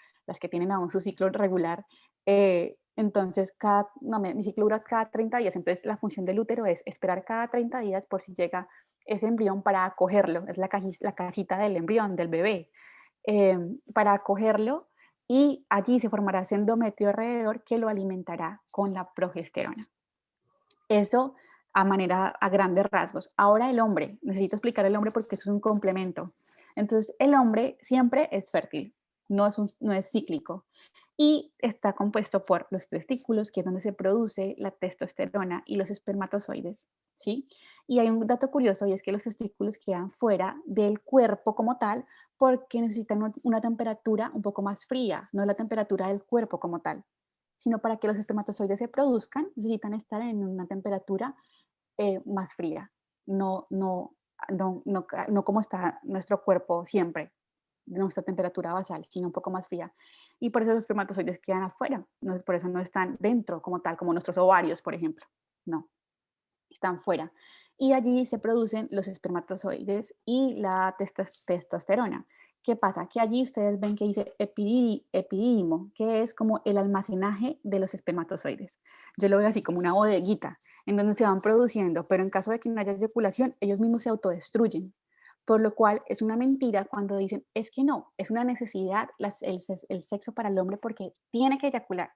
tienen aún su ciclo regular. Entonces, no, mi ciclo dura cada 30 días, entonces la función del útero es esperar cada 30 días por si llega ese embrión para acogerlo, es la cajita del embrión, del bebé, para acogerlo y allí se formará ese endometrio alrededor que lo alimentará con la progesterona. Eso a grandes rasgos. Ahora el hombre, necesito explicar el hombre porque eso es un complemento. Entonces, el hombre siempre es fértil, no es cíclico. Y está compuesto por los testículos, que es donde se produce la testosterona, y los espermatozoides, ¿sí? Y hay un dato curioso, y es que los testículos quedan fuera del cuerpo como tal, porque necesitan una temperatura un poco más fría, no la temperatura del cuerpo como tal, sino para que los espermatozoides se produzcan, necesitan estar en una temperatura más fría, no, no, no como está nuestro cuerpo siempre, nuestra temperatura basal, sino un poco más fría. Y por eso los espermatozoides quedan afuera, por eso no están dentro como tal, como nuestros ovarios, por ejemplo. No, están fuera. Y allí se producen los espermatozoides y la testosterona. ¿Qué pasa? Que allí ustedes ven que dice epidídimo, que es como el almacenaje de los espermatozoides. Yo lo veo así como una bodeguita en donde se van produciendo, pero en caso de que no haya eyaculación, ellos mismos se autodestruyen. Por lo cual es una mentira cuando dicen, es que no, es una necesidad el sexo para el hombre porque tiene que eyacular.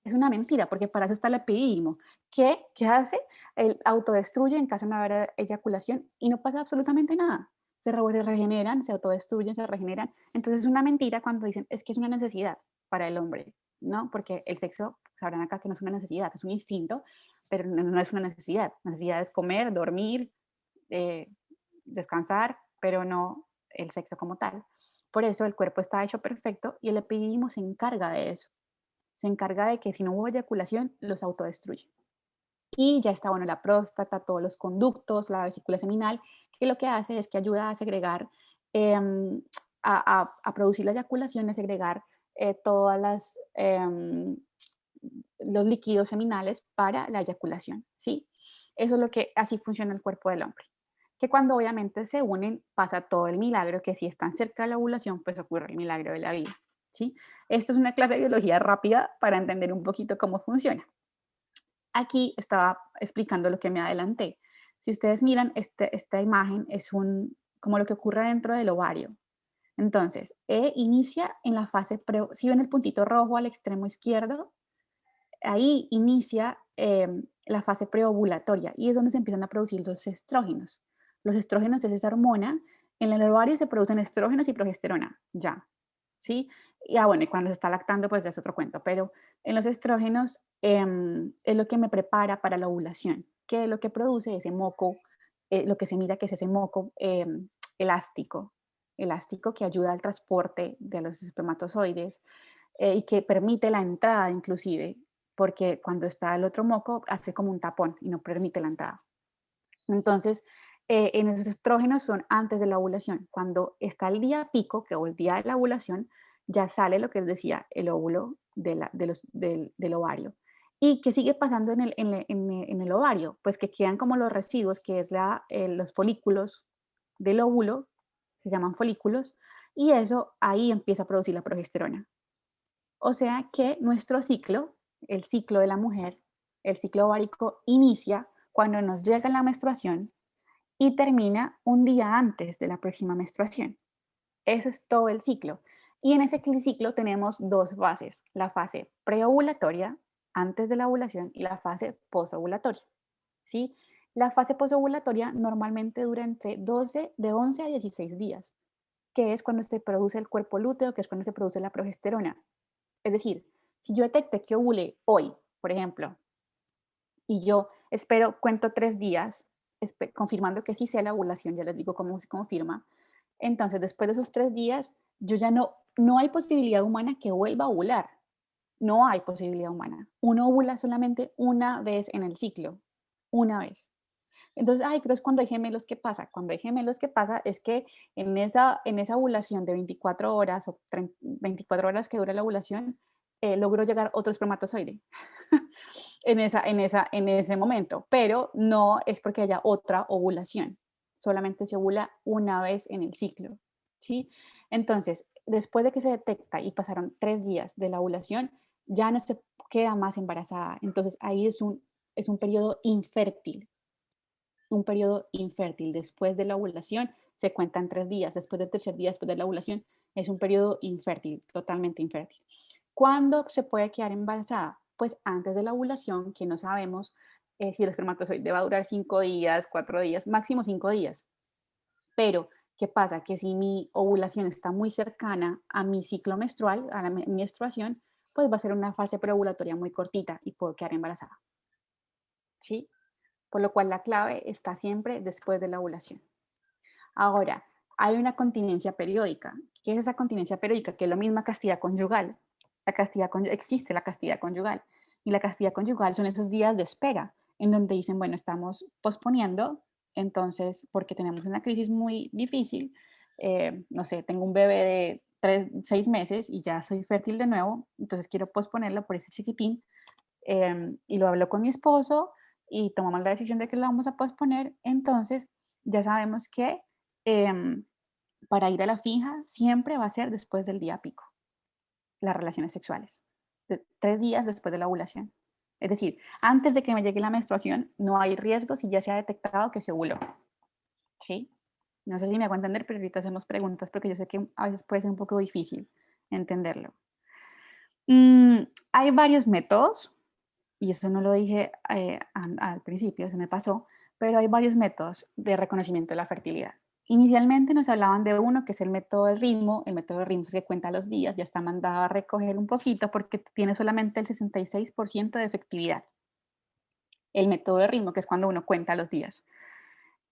Es una mentira, porque para eso está el epidídimo. ¿Qué hace? El autodestruye en caso de no haber eyaculación y no pasa absolutamente nada. Regeneran, se autodestruyen, se regeneran. Entonces es una mentira cuando dicen es que es una necesidad para el hombre, ¿no? Porque el sexo, sabrán acá que no es una necesidad, es un instinto, pero no es una necesidad. La necesidad es comer, dormir, eh, descansar, pero no el sexo como tal. Por eso el cuerpo está hecho perfecto y el epidídimo se encarga de eso, se encarga de que si no hubo eyaculación, los autodestruye. Y ya está, bueno, la próstata, todos los conductos, la vesícula seminal, que lo que hace es que ayuda a segregar, em, a producir la eyaculación, a segregar todas los líquidos seminales para la eyaculación, ¿sí? Eso es lo que, así funciona el cuerpo del hombre. Que cuando obviamente se unen pasa todo el milagro, que si están cerca de la ovulación, pues ocurre el milagro de la vida, ¿sí? Esto es una clase de biología rápida para entender un poquito cómo funciona. Aquí estaba explicando lo que me adelanté. Si ustedes miran, esta imagen es como lo que ocurre dentro del ovario. Entonces, inicia en la fase si ven el puntito rojo al extremo izquierdo, ahí inicia la fase preovulatoria y es donde se empiezan a producir los estrógenos. Los estrógenos es esa hormona, en el ovario se producen estrógenos y progesterona, ya, ¿sí? Y bueno, y cuando se está lactando, pues ya es otro cuento, pero en los estrógenos es lo que me prepara para la ovulación, que lo que produce ese moco, lo que se mira que es ese moco elástico, elástico que ayuda al transporte de los espermatozoides y que permite la entrada inclusive, porque cuando está el otro moco hace como un tapón y no permite la entrada. Entonces, en los estrógenos son antes de la ovulación. Cuando está el día pico, que o el día de la ovulación, ya sale lo que les decía, el óvulo del ovario. ¿Y qué sigue pasando en el ovario? Pues que quedan como los residuos, que es los folículos del óvulo, se llaman folículos, y eso ahí empieza a producir la progesterona. O sea que nuestro ciclo, el ciclo de la mujer, el ciclo ovárico inicia cuando nos llega la menstruación y termina un día antes de la próxima menstruación. Ese es todo el ciclo. Y en ese ciclo tenemos dos fases, la fase preovulatoria, antes de la ovulación, y la fase posovulatoria, ¿sí? La fase posovulatoria normalmente dura de 11 a 16 días, que es cuando se produce el cuerpo lúteo, que es cuando se produce la progesterona. Es decir, si yo detecté que ovulé hoy, por ejemplo, y yo espero, cuento 3 días, confirmando que sí sea la ovulación, ya les digo cómo se confirma. Entonces, después de esos 3 días, yo ya no hay posibilidad humana que vuelva a ovular. No hay posibilidad humana. Uno ovula solamente una vez en el ciclo, una vez. Entonces, ay, pero es cuando hay gemelos, ¿qué pasa? Cuando hay gemelos, ¿qué pasa? Es que en esa ovulación de 24 horas o 24 horas que dura la ovulación, logró llegar otro espermatozoide en ese momento, pero no es porque haya otra ovulación, solamente se ovula una vez en el ciclo, ¿sí? Entonces, después de que se detecta y pasaron 3 días de la ovulación, ya no se queda más embarazada, entonces ahí es un periodo infértil, un periodo infértil. Después de la ovulación se cuentan 3 días, después del tercer día, después de la ovulación, es un periodo infértil, totalmente infértil. ¿Cuándo se puede quedar embarazada? Pues antes de la ovulación, que no sabemos si el espermatozoide va a durar 5 días, 4 días, máximo 5 días. Pero ¿Qué pasa? Que si mi ovulación está muy cercana a mi ciclo menstrual, a mi menstruación, pues va a ser una fase preovulatoria muy cortita y puedo quedar embarazada, ¿sí? Por lo cual la clave está siempre después de la ovulación. Ahora, hay una continencia periódica. ¿Qué es esa continencia periódica? Que es lo mismo castidad conyugal. Existe la castidad conyugal. Y la castidad conyugal son esos días de espera, en donde dicen, bueno, estamos posponiendo, entonces, porque tenemos una crisis muy difícil, no sé, tengo un bebé de 6 meses y ya soy fértil de nuevo, entonces quiero posponerlo por ese chiquitín, y lo hablo con mi esposo y tomamos la decisión de que lo vamos a posponer, entonces ya sabemos que em, para ir a la fija siempre va a ser después del día pico, las relaciones sexuales, 3 días después de la ovulación. Es decir, antes de que me llegue la menstruación, no hay riesgo si ya se ha detectado que se ovuló. ¿Sí? No sé si me hago entender, pero ahorita hacemos preguntas porque yo sé que a veces puede ser un poco difícil entenderlo. Hay varios métodos, y eso no lo dije al principio, se me pasó, pero hay varios métodos de reconocimiento de la fertilidad. Inicialmente nos hablaban de uno que es el método del ritmo. El método del ritmo es que cuenta los días, ya está mandado a recoger un poquito porque tiene solamente el 66% de efectividad. El método de ritmo, que es cuando uno cuenta los días.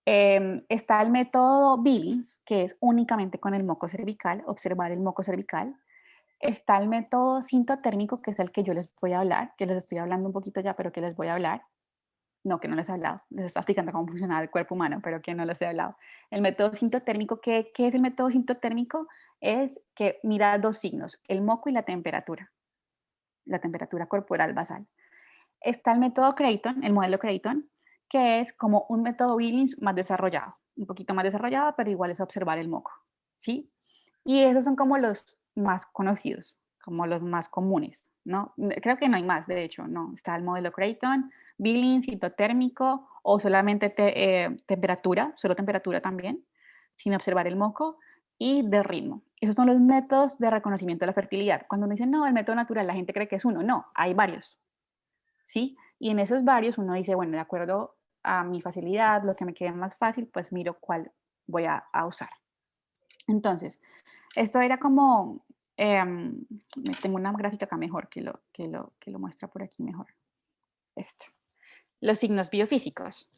Está el método Billings, que es únicamente con el moco cervical, observar el moco cervical. Está el método sintotérmico, que es el que yo les voy a hablar, que les estoy hablando un poquito ya, pero que les voy a hablar. No, que no les he hablado, les estoy explicando cómo funciona el cuerpo humano, pero que no les he hablado. El método sintotérmico, ¿qué es el método sintotérmico? Es que mira dos signos, el moco y la temperatura corporal basal. Está el método Creighton, el modelo Creighton, que es como un método Billings más desarrollado, un poquito más desarrollado, pero igual es observar el moco, ¿sí? Y esos son como los más conocidos, como los más comunes, ¿no? Creo que no hay más, de hecho, no. Está el modelo Creighton, Billings, hipotérmico o solamente temperatura, solo temperatura también, sin observar el moco, y de ritmo. Esos son los métodos de reconocimiento de la fertilidad. Cuando uno dice, no, el método natural, la gente cree que es uno. No, hay varios, ¿sí? Y en esos varios uno dice, bueno, de acuerdo a mi facilidad, lo que me quede más fácil, pues miro cuál voy a usar. Entonces, esto era como, tengo una gráfica acá mejor que lo muestra por aquí mejor. Esto. Los signos biofísicos.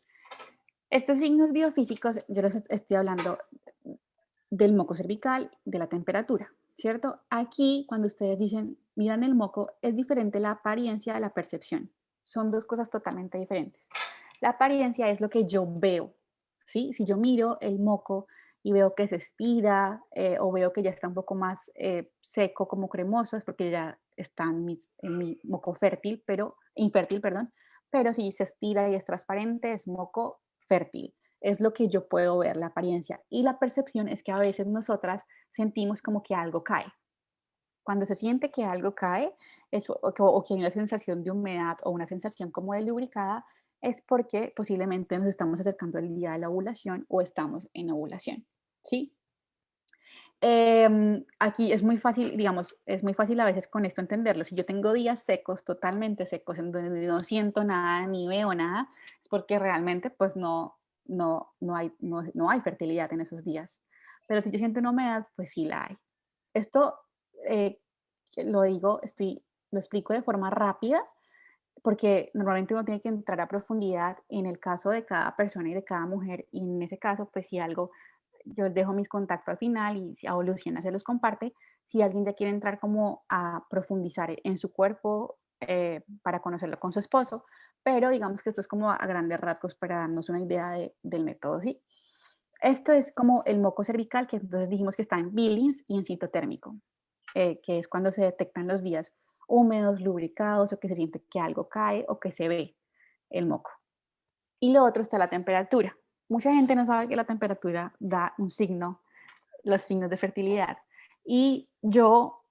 Estos signos biofísicos, yo les estoy hablando del moco cervical, de la temperatura, ¿cierto? Aquí, cuando ustedes dicen, miran el moco, es diferente la apariencia a la percepción. Son dos cosas totalmente diferentes. La apariencia es lo que yo veo, ¿sí? Si yo miro el moco y veo que se estira o veo que ya está un poco más seco, como cremoso, es porque ya está en mi moco fértil, pero infértil, perdón. Pero si se estira y es transparente, es moco fértil. Es lo que yo puedo ver, la apariencia. Y la percepción es que a veces nosotras sentimos como que algo cae. Cuando se siente que algo cae o que hay una sensación de humedad o una sensación como de lubricada, es porque posiblemente nos estamos acercando al día de la ovulación o estamos en ovulación, ¿sí? Aquí es muy fácil, digamos, es muy fácil a veces con esto entenderlo. Si yo tengo días secos, totalmente secos, en donde no siento nada ni veo nada, es porque realmente pues no hay fertilidad en esos días. Pero si yo siento una humedad, pues sí la hay. Esto eh, lo digo, lo explico de forma rápida porque normalmente uno tiene que entrar a profundidad en el caso de cada persona y de cada mujer, y en ese caso, pues si algo, yo dejo mis contactos al final y si a Luciana se los comparte, si alguien ya quiere entrar como a profundizar en su cuerpo para conocerlo con su esposo, pero digamos que esto es como a grandes rasgos para darnos una idea del método, ¿sí? Esto es como el moco cervical, que entonces dijimos que está en Billings y en citotérmico, que es cuando se detectan los días húmedos, lubricados, o que se siente que algo cae o que se ve el moco. Y lo otro está la temperatura. Mucha gente no sabe que la temperatura da un signo, los signos de fertilidad. Y yo,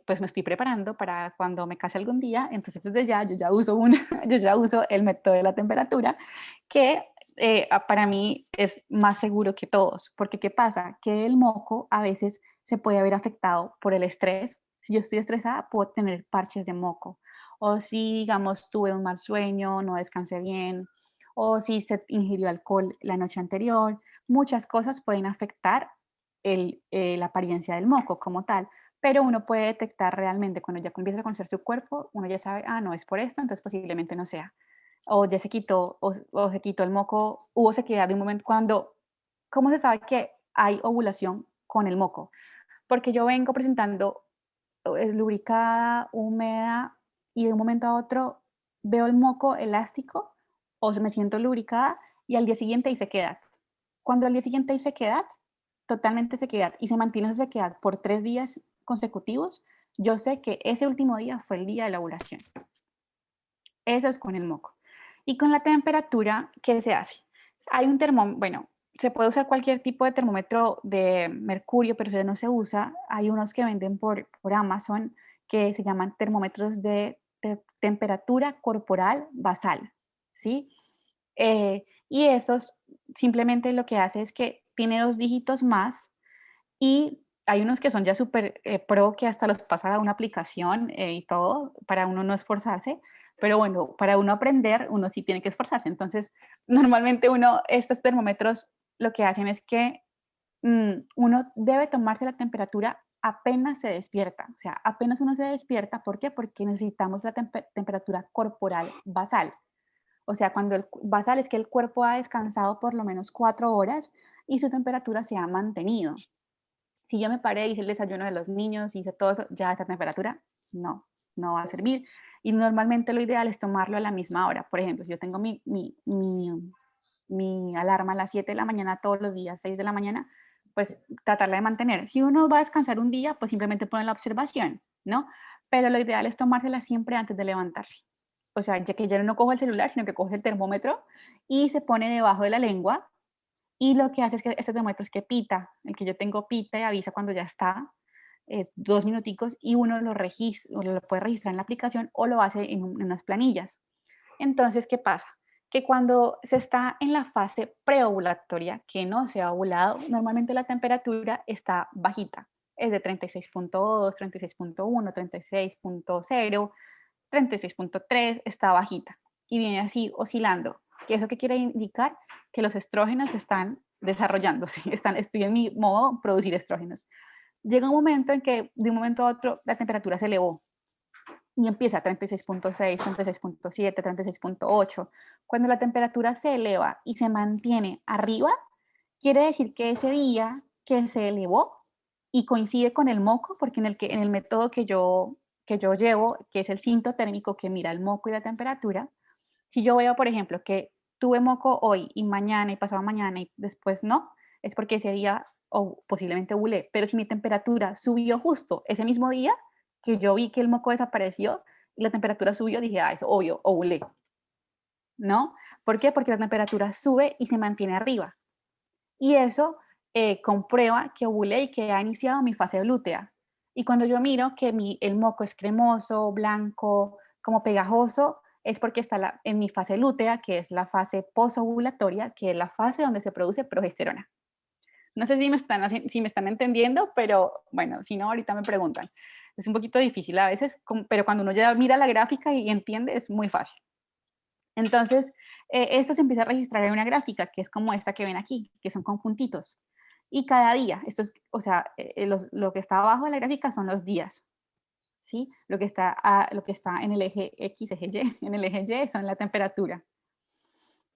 pues me estoy preparando para cuando me case algún día, entonces desde ya yo ya uso, yo ya uso el método de la temperatura, que para mí es más seguro que todos, porque ¿qué pasa? Que el moco a veces se puede haber afectado por el estrés. Si yo estoy estresada, puedo tener parches de moco. O si, digamos, tuve un mal sueño, no descansé bien, o si se ingirió alcohol la noche anterior, muchas cosas pueden afectar la apariencia del moco como tal, pero uno puede detectar realmente cuando ya comienza a conocer su cuerpo, uno ya sabe, ah, no es por esto, entonces posiblemente no sea. O ya se quitó, o se quitó el moco, hubo sequedad de un momento cuando, ¿cómo se sabe que hay ovulación con el moco? Porque yo vengo presentando lubricada, húmeda, y de un momento a otro veo el moco elástico o me siento lubricada y al día siguiente hay sequedad. Cuando al día siguiente hay sequedad, totalmente sequedad, y se mantiene esa sequedad por 3 días consecutivos, yo sé que ese último día fue el día de la ovulación. Eso es con el moco. Y con la temperatura, ¿qué se hace? Hay un termómetro, bueno, se puede usar cualquier tipo de termómetro de mercurio, pero ya no se usa. Hay unos que venden por Amazon que se llaman termómetros de temperatura corporal basal, ¿sí? Y esos simplemente lo que hace es que tiene 2 dígitos más y hay unos que son ya súper pro, que hasta los pasa a una aplicación y todo, para uno no esforzarse, pero bueno, para uno aprender, uno sí tiene que esforzarse. Entonces, normalmente estos termómetros lo que hacen es que uno debe tomarse la temperatura apenas se despierta. O sea, apenas uno se despierta, ¿por qué? Porque necesitamos la temperatura corporal basal. O sea, cuando el basal es que el cuerpo ha descansado por lo menos 4 horas y su temperatura se ha mantenido. Si yo me paré, hice el desayuno de los niños, hice todo eso, ya a esa temperatura, no, no va a servir. Y normalmente lo ideal es tomarlo a la misma hora. Por ejemplo, si yo tengo mi alarma a las 7 de la mañana todos los días, 6 de la mañana, pues tratarla de mantener. Si uno va a descansar un día, pues simplemente pone la observación, ¿no? Pero lo ideal es tomársela siempre antes de levantarse. O sea, ya que yo no cojo el celular, sino que cojo el termómetro y se pone debajo de la lengua y lo que hace es que este termómetro es que pita, el que yo tengo pita y avisa cuando ya está, 2 minuticos, y uno lo registra, o lo puede registrar en la aplicación o lo hace en unas planillas. Entonces, ¿qué pasa? Que cuando se está en la fase preovulatoria, que no se ha ovulado, normalmente la temperatura está bajita, es de 36.2, 36.1, 36.0, 36.3, está bajita y viene así oscilando. ¿Qué eso qué quiere indicar? Que los estrógenos están desarrollándose, estoy en mi modo producir estrógenos. Llega un momento en que de un momento a otro la temperatura se elevó y empieza a 36.6, 36.7, 36.8. Cuando la temperatura se eleva y se mantiene arriba, quiere decir que ese día que se elevó y coincide con el moco, porque en el método que yo llevo, que es el cinto térmico que mira el moco y la temperatura, si yo veo, por ejemplo, que tuve moco hoy y mañana y pasado mañana y después no, es porque ese día o posiblemente ovulé, pero si mi temperatura subió justo ese mismo día que yo vi que el moco desapareció y la temperatura subió, dije, ah, es obvio, ovulé, ¿no? ¿Por qué? Porque la temperatura sube y se mantiene arriba. Y eso comprueba que ovulé y que ha iniciado mi fase lútea. Y cuando yo miro que el moco es cremoso, blanco, como pegajoso, es porque está en mi fase lútea, que es la fase posovulatoria, que es la fase donde se produce progesterona. No sé si me están entendiendo, pero bueno, si no, ahorita me preguntan. Es un poquito difícil a veces, pero cuando uno ya mira la gráfica y entiende, es muy fácil. Entonces, esto se empieza a registrar en una gráfica, que es como esta que ven aquí, que son con puntitos. Y cada día, o sea, lo que está abajo de la gráfica son los días, ¿sí? Lo que está en el eje X, eje Y, en el eje Y son la temperatura.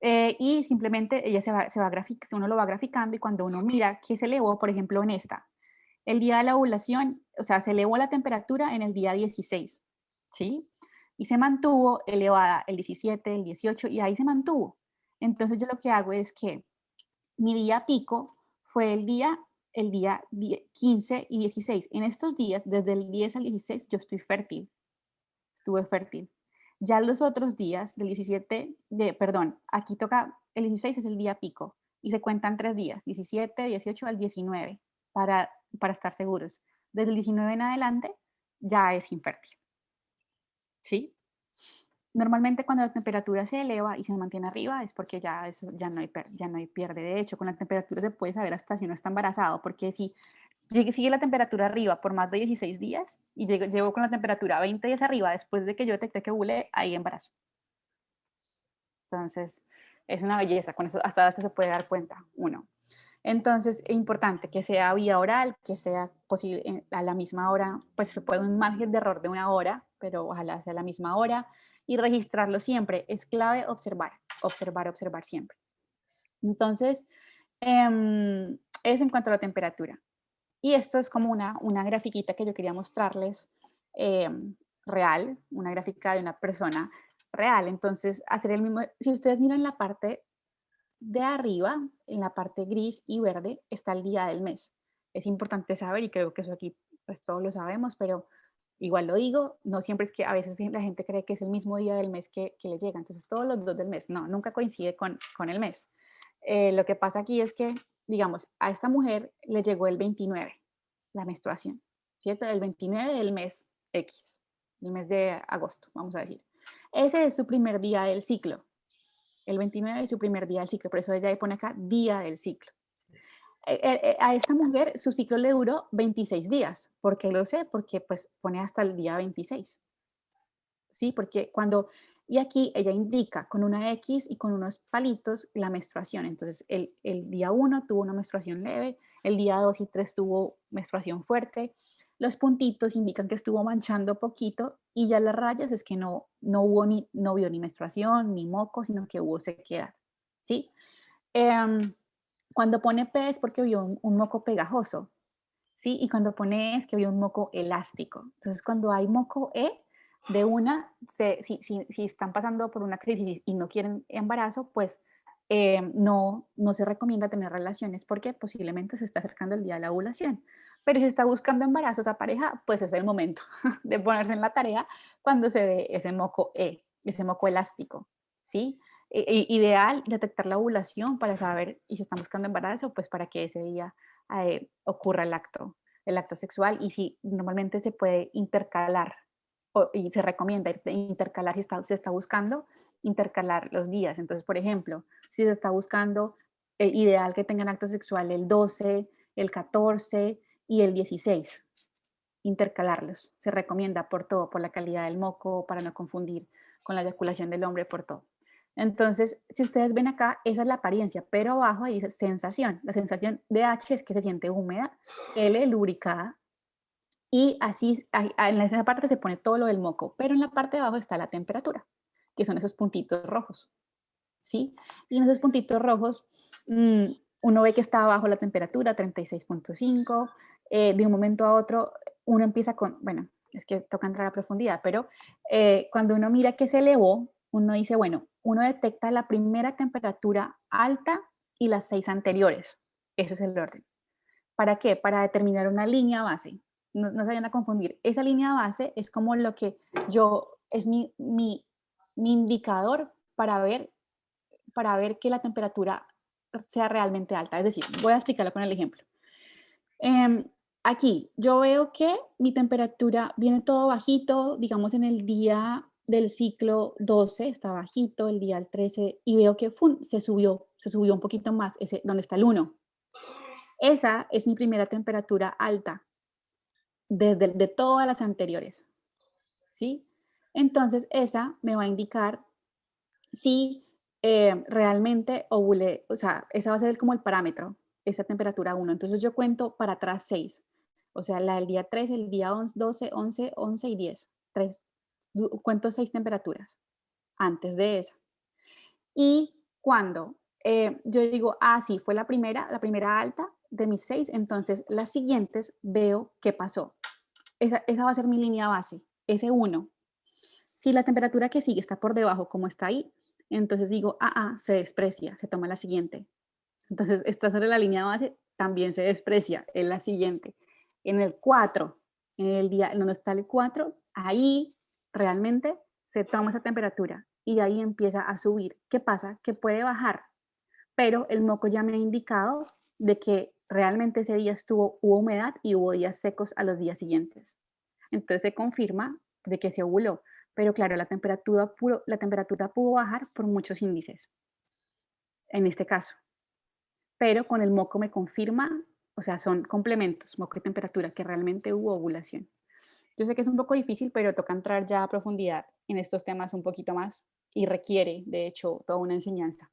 Y simplemente ella uno lo va graficando y cuando uno mira que se elevó, por ejemplo, en esta, el día de la ovulación, o sea, se elevó la temperatura en el día 16, ¿sí? Y se mantuvo elevada el 17, el 18 y ahí se mantuvo. Entonces yo lo que hago es que mi día pico fue el día 15 y 16. En estos días, desde el 10 al 16, yo estuve fértil. Ya los otros días, del 17, perdón, aquí toca, el 16 es el día pico y se cuentan 3 días, 17, 18 al 19, para estar seguros. Desde el 19 en adelante ya es infértil, ¿sí? Normalmente cuando la temperatura se eleva y se mantiene arriba es porque ya, eso, ya no hay pierde. De hecho, con la temperatura se puede saber hasta si uno está embarazado, porque si sigue la temperatura arriba por más de 16 días y llego con la temperatura 20 días arriba después de que yo detecté que ovulé, ahí embarazo. Entonces, es una belleza, con eso, hasta eso se puede dar cuenta uno. Entonces, es importante que sea vía oral, que sea posible a la misma hora, pues se puede un margen de error de 1 hora, pero ojalá sea a la misma hora, y registrarlo siempre. Es clave observar, observar, observar siempre. Entonces, eso en cuanto a la temperatura. Y esto es como una grafiquita que yo quería mostrarles real, una gráfica de una persona real. Entonces, hacer el mismo, si ustedes miran la parte de arriba, en la parte gris y verde, está el día del mes. Es importante saber, y creo que eso aquí pues todos lo sabemos, pero igual lo digo, no siempre es que a veces la gente cree que es el mismo día del mes que le llega, entonces todos los 2 del mes, no, nunca coincide con el mes. Lo que pasa aquí es que, digamos, a esta mujer le llegó el 29, la menstruación, ¿cierto? El 29 del mes X, el mes de agosto, vamos a decir. Ese es su primer día del ciclo. El 29 es su primer día del ciclo, por eso ella ahí pone acá día del ciclo. A esta mujer su ciclo le duró 26 días. ¿Por qué lo sé? Porque pues pone hasta el día 26. ¿Sí? Porque cuando, y aquí ella indica con una X y con unos palitos la menstruación. Entonces el día 1 tuvo una menstruación leve, el día 2 y 3 tuvo menstruación fuerte, los puntitos indican que estuvo manchando poquito y ya las rayas es que no vio ni menstruación ni moco, sino que hubo sequedad. ¿Sí? Em, Cuando pone P es porque vio un moco pegajoso, ¿sí? Y cuando pone E es que vio un moco elástico. Entonces, cuando hay moco E, de una, si están pasando por una crisis y no quieren embarazo, pues no se recomienda tener relaciones porque posiblemente se está acercando el día de la ovulación. Pero si está buscando embarazo esa pareja, pues es el momento de ponerse en la tarea cuando se ve ese moco E, ese moco elástico, ¿sí? Ideal detectar la ovulación para saber y si están buscando embarazo, pues para que ese día ocurra el acto sexual y si normalmente se puede intercalar y se recomienda intercalar si se está buscando intercalar los días. Entonces, por ejemplo, si se está buscando, ideal que tengan acto sexual el 12, el 14 y el 16, intercalarlos. Se recomienda por todo, por la calidad del moco, para no confundir con la eyaculación del hombre, por todo. Entonces, si ustedes ven acá, esa es la apariencia, pero abajo ahí dice sensación. La sensación de H es que se siente húmeda, L lubricada, y así en esa parte se pone todo lo del moco, pero en la parte de abajo está la temperatura, que son esos puntitos rojos, ¿sí? Y en esos puntitos rojos, mm, uno ve que está abajo la temperatura, 36.5, de un momento a otro uno empieza con, bueno, es que toca entrar a profundidad, pero cuando uno mira que se elevó, uno dice, bueno, uno detecta la primera temperatura alta y las 6 anteriores. Ese es el orden. ¿Para qué? Para determinar una línea base. No se vayan a confundir. Esa línea base es como lo que es mi indicador para ver que la temperatura sea realmente alta. Es decir, voy a explicarlo con el ejemplo. Em, Aquí yo veo que mi temperatura viene todo bajito, digamos en el día del ciclo 12 está bajito, el día 13 y veo que se subió un poquito más, ese, donde está el 1. Esa es mi primera temperatura alta de todas las anteriores, ¿sí? Entonces esa me va a indicar si realmente ovulé, o sea, esa va a ser como el parámetro, esa temperatura 1. Entonces yo cuento para atrás 6, o sea, la del día 3, el día 11, 12, 11, 11 y 10, 3. Cuento 6 temperaturas antes de esa. Y cuando yo digo, ah, sí, fue la primera alta de mis 6, entonces las siguientes veo qué pasó. Esa va a ser mi línea base, ese 1. Si la temperatura que sigue está por debajo, como está ahí, entonces digo, se desprecia, se toma la siguiente. Entonces, está sobre la línea base, también se desprecia, es la siguiente. En el 4, en el día donde está el 4, ahí realmente se toma esa temperatura y de ahí empieza a subir. ¿Qué pasa? Que puede bajar, pero el moco ya me ha indicado de que realmente ese día hubo humedad y hubo días secos a los días siguientes. Entonces se confirma de que se ovuló, pero claro, la temperatura pudo bajar por muchos índices, en este caso, pero con el moco me confirma, o sea, son complementos, moco y temperatura, que realmente hubo ovulación. Yo sé que es un poco difícil, pero toca entrar ya a profundidad en estos temas un poquito más y requiere, de hecho, toda una enseñanza,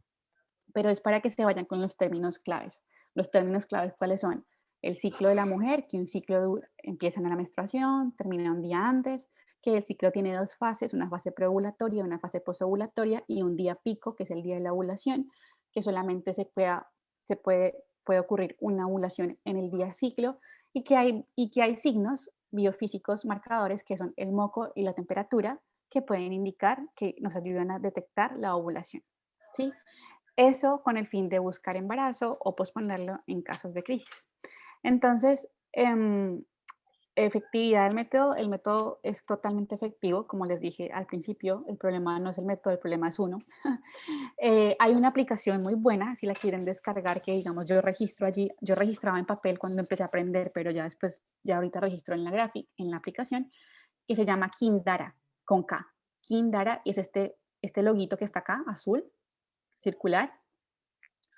pero es para que se vayan con los términos claves. Los términos claves, ¿cuáles son? El ciclo de la mujer, que un ciclo empieza en la menstruación, termina un día antes, que el ciclo tiene dos fases, una fase preovulatoria, una fase posovulatoria y un día pico, que es el día de la ovulación, que solamente puede ocurrir una ovulación en el día ciclo y que hay signos biofísicos marcadores que son el moco y la temperatura que pueden indicar que nos ayudan a detectar la ovulación, ¿sí? Eso con el fin de buscar embarazo o posponerlo en casos de crisis. Entonces, efectividad del método, el método es totalmente efectivo, como les dije al principio, el problema no es el método, el problema es uno. Hay una aplicación muy buena, si la quieren descargar, que digamos yo registro allí, yo registraba en papel cuando empecé a aprender, pero ya después, ya ahorita registro en en la aplicación, que se llama Kindara, con K. Kindara es este loguito que está acá, azul, circular,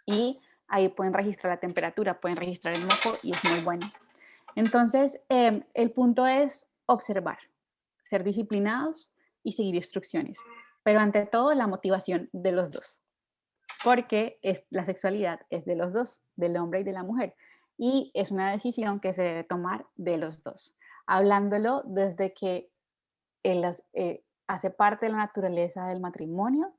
y ahí pueden registrar la temperatura, pueden registrar el moco y es muy bueno. Entonces, el punto es observar, ser disciplinados y seguir instrucciones, pero ante todo la motivación de los dos, porque la sexualidad es de los dos, del hombre y de la mujer, y es una decisión que se debe tomar de los dos, hablándolo desde que hace parte de la naturaleza del matrimonio,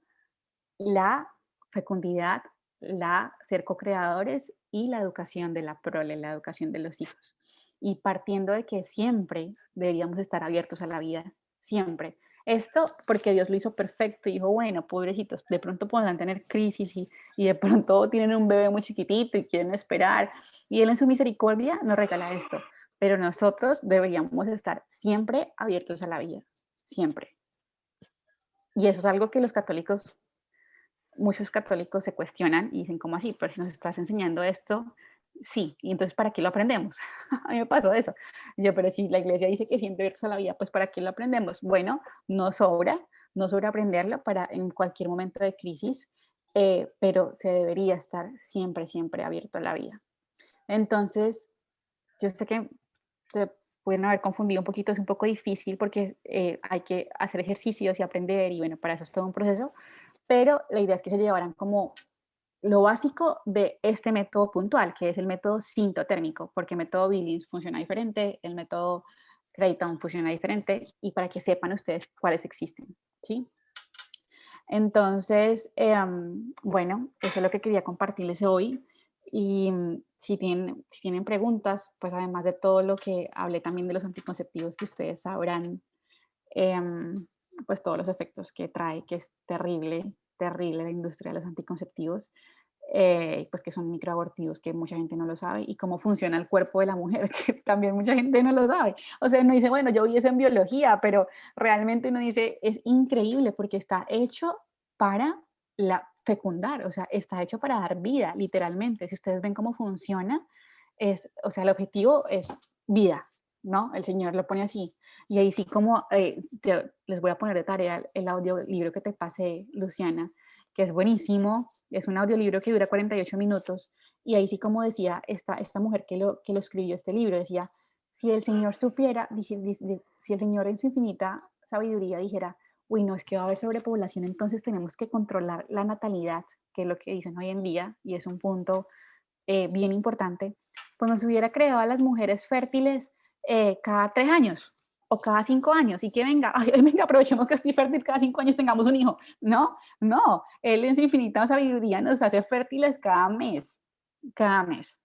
la fecundidad, la ser co-creadores y la educación de la prole, la educación de los hijos. Y partiendo de que siempre deberíamos estar abiertos a la vida, siempre. Esto porque Dios lo hizo perfecto y dijo, bueno, pobrecitos, de pronto podrán tener crisis y de pronto tienen un bebé muy chiquitito y quieren esperar. Y Él en su misericordia nos regala esto. Pero nosotros deberíamos estar siempre abiertos a la vida, siempre. Y eso es algo que muchos católicos se cuestionan y dicen, ¿cómo así? Pero si nos estás enseñando esto, sí, y entonces ¿para qué lo aprendemos? A mí me pasó eso. Yo, pero si la iglesia dice que siempre abiertos a la vida, pues ¿para qué lo aprendemos? Bueno, no sobra aprenderlo para en cualquier momento de crisis, pero se debería estar siempre, siempre abierto a la vida. Entonces, yo sé que se pueden haber confundido un poquito, es un poco difícil porque hay que hacer ejercicios y aprender y bueno, para eso es todo un proceso, pero la idea es que se llevaran como lo básico de este método puntual, que es el método sintotérmico, porque el método Billings funciona diferente, el método Creighton funciona diferente, y para que sepan ustedes cuáles existen, ¿sí? Entonces, bueno, eso es lo que quería compartirles hoy. Y si tienen preguntas, pues además de todo lo que hablé también de los anticonceptivos que ustedes sabrán, em, pues todos los efectos que trae, que es terrible, terrible la industria de los anticonceptivos, pues que son microabortivos, que mucha gente no lo sabe, y cómo funciona el cuerpo de la mujer, que también mucha gente no lo sabe. O sea, uno dice, bueno, yo vi eso en biología, pero realmente uno dice, es increíble porque está hecho para fecundar, o sea, está hecho para dar vida, literalmente. Si ustedes ven cómo funciona, o sea, el objetivo es vida, ¿no? El Señor lo pone así. Y ahí sí como, les voy a poner de tarea el audiolibro que te pasé, Luciana, que es buenísimo, es un audiolibro que dura 48 minutos, y ahí sí como decía esta mujer que lo escribió este libro, decía, si el Señor supiera, si el Señor en su infinita sabiduría dijera, uy, no, es que va a haber sobrepoblación, entonces tenemos que controlar la natalidad, que es lo que dicen hoy en día, y es un punto bien importante, pues nos hubiera creado a las mujeres fértiles cada 3 años o cada 5 años y que venga, ay, venga, aprovechemos que estoy fértil, cada 5 años tengamos un hijo. No, no, Él en su infinita sabiduría nos hace fértiles cada mes, cada mes.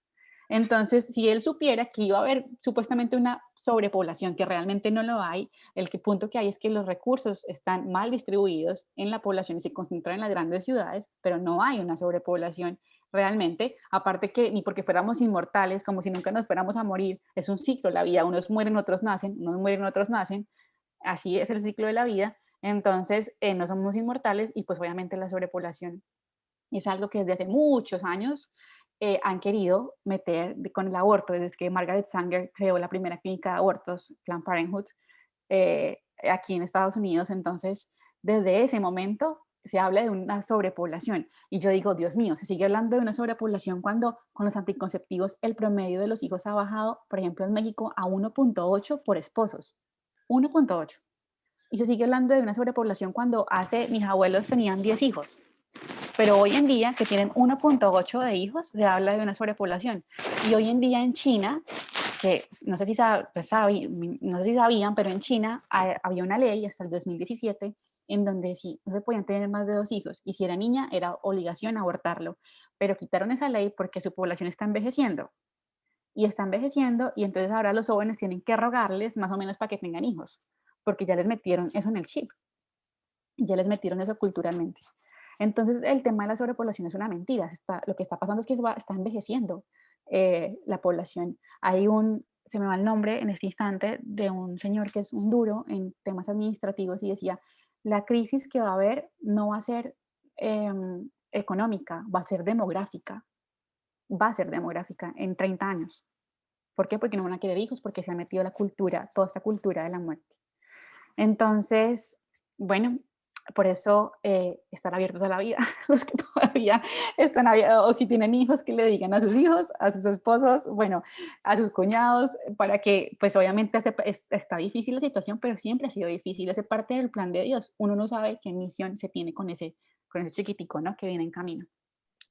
Entonces, si él supiera que iba a haber supuestamente una sobrepoblación, que realmente no lo hay, punto que hay es que los recursos están mal distribuidos en la población y se concentran en las grandes ciudades, pero no hay una sobrepoblación realmente, aparte que ni porque fuéramos inmortales, como si nunca nos fuéramos a morir, es un ciclo, la vida, unos mueren, otros nacen, unos mueren, otros nacen, así es el ciclo de la vida, entonces no somos inmortales y pues obviamente la sobrepoblación es algo que desde hace muchos años han querido meter con el aborto, desde que Margaret Sanger creó la primera clínica de abortos, Planned Parenthood, aquí en Estados Unidos. Entonces, desde ese momento se habla de una sobrepoblación. Y yo digo, Dios mío, se sigue hablando de una sobrepoblación cuando con los anticonceptivos el promedio de los hijos ha bajado, por ejemplo, en México a 1.8 por esposos. 1.8. Y se sigue hablando de una sobrepoblación cuando mis abuelos tenían 10 hijos. Pero hoy en día, que tienen 1.8 de hijos, se habla de una sobrepoblación. Y hoy en día en China, que no sé si, no sé si sabían, pero en China había una ley hasta el 2017 en donde sí, no se podían tener más de 2 hijos, y si era niña era obligación abortarlo, pero quitaron esa ley porque su población está envejeciendo, y entonces ahora los jóvenes tienen que rogarles más o menos para que tengan hijos, porque ya les metieron eso en el chip, ya les metieron eso culturalmente. Entonces, el tema de la sobrepoblación es una mentira. Lo que está pasando es que está envejeciendo la población. Se me va el nombre en este instante, de un señor que es un duro en temas administrativos y decía, la crisis que va a haber no va a ser económica, va a ser demográfica en 30 años. ¿Por qué? Porque no van a querer hijos, porque se ha metido la cultura, toda esta cultura de la muerte. Entonces, bueno, por eso estar abiertos a la vida, los que todavía están abiertos, o si tienen hijos, que le digan a sus hijos, a sus esposos, bueno, a sus cuñados, para que, pues obviamente está difícil la situación, pero siempre ha sido difícil, hace parte del plan de Dios. Uno no sabe qué misión se tiene con ese chiquitico, ¿no? Que viene en camino.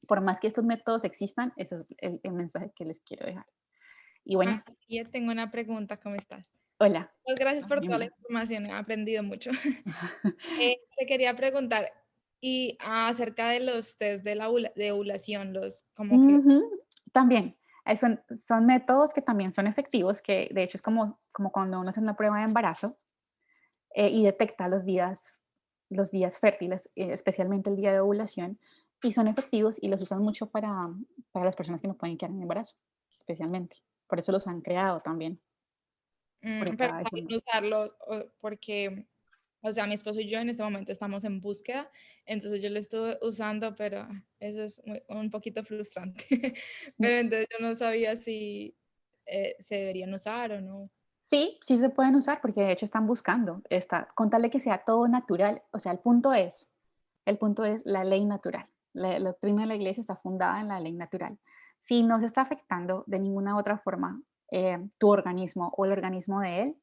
Por más que estos métodos existan, ese es el mensaje que les quiero dejar. Y bueno, Aquí tengo una pregunta, ¿cómo estás? hola. Muchas gracias por toda la Bienvenida. información, he aprendido mucho. Te quería preguntar, y acerca de los test de de ovulación, los como que Ujú, también, son métodos que también son efectivos, que de hecho es como cuando uno hace una prueba de embarazo, y detecta los días fértiles, especialmente el día de ovulación, y son efectivos y los usan mucho para las personas que no pueden quedar en embarazo, especialmente. Por eso los han creado también, porque pero cada vez son también usarlos, porque, o sea, mi esposo y yo en este momento estamos en búsqueda, entonces yo lo estuve usando, pero eso es un poquito frustrante. mm, Pero entonces yo no sabía si se deberían usar o no. sí, sí se pueden usar, porque de hecho están buscando, con tal de que sea todo natural, o sea, el punto es la ley natural. La doctrina de la iglesia está fundada en la ley natural. Si no se está afectando de ninguna otra forma tu organismo o el organismo de él,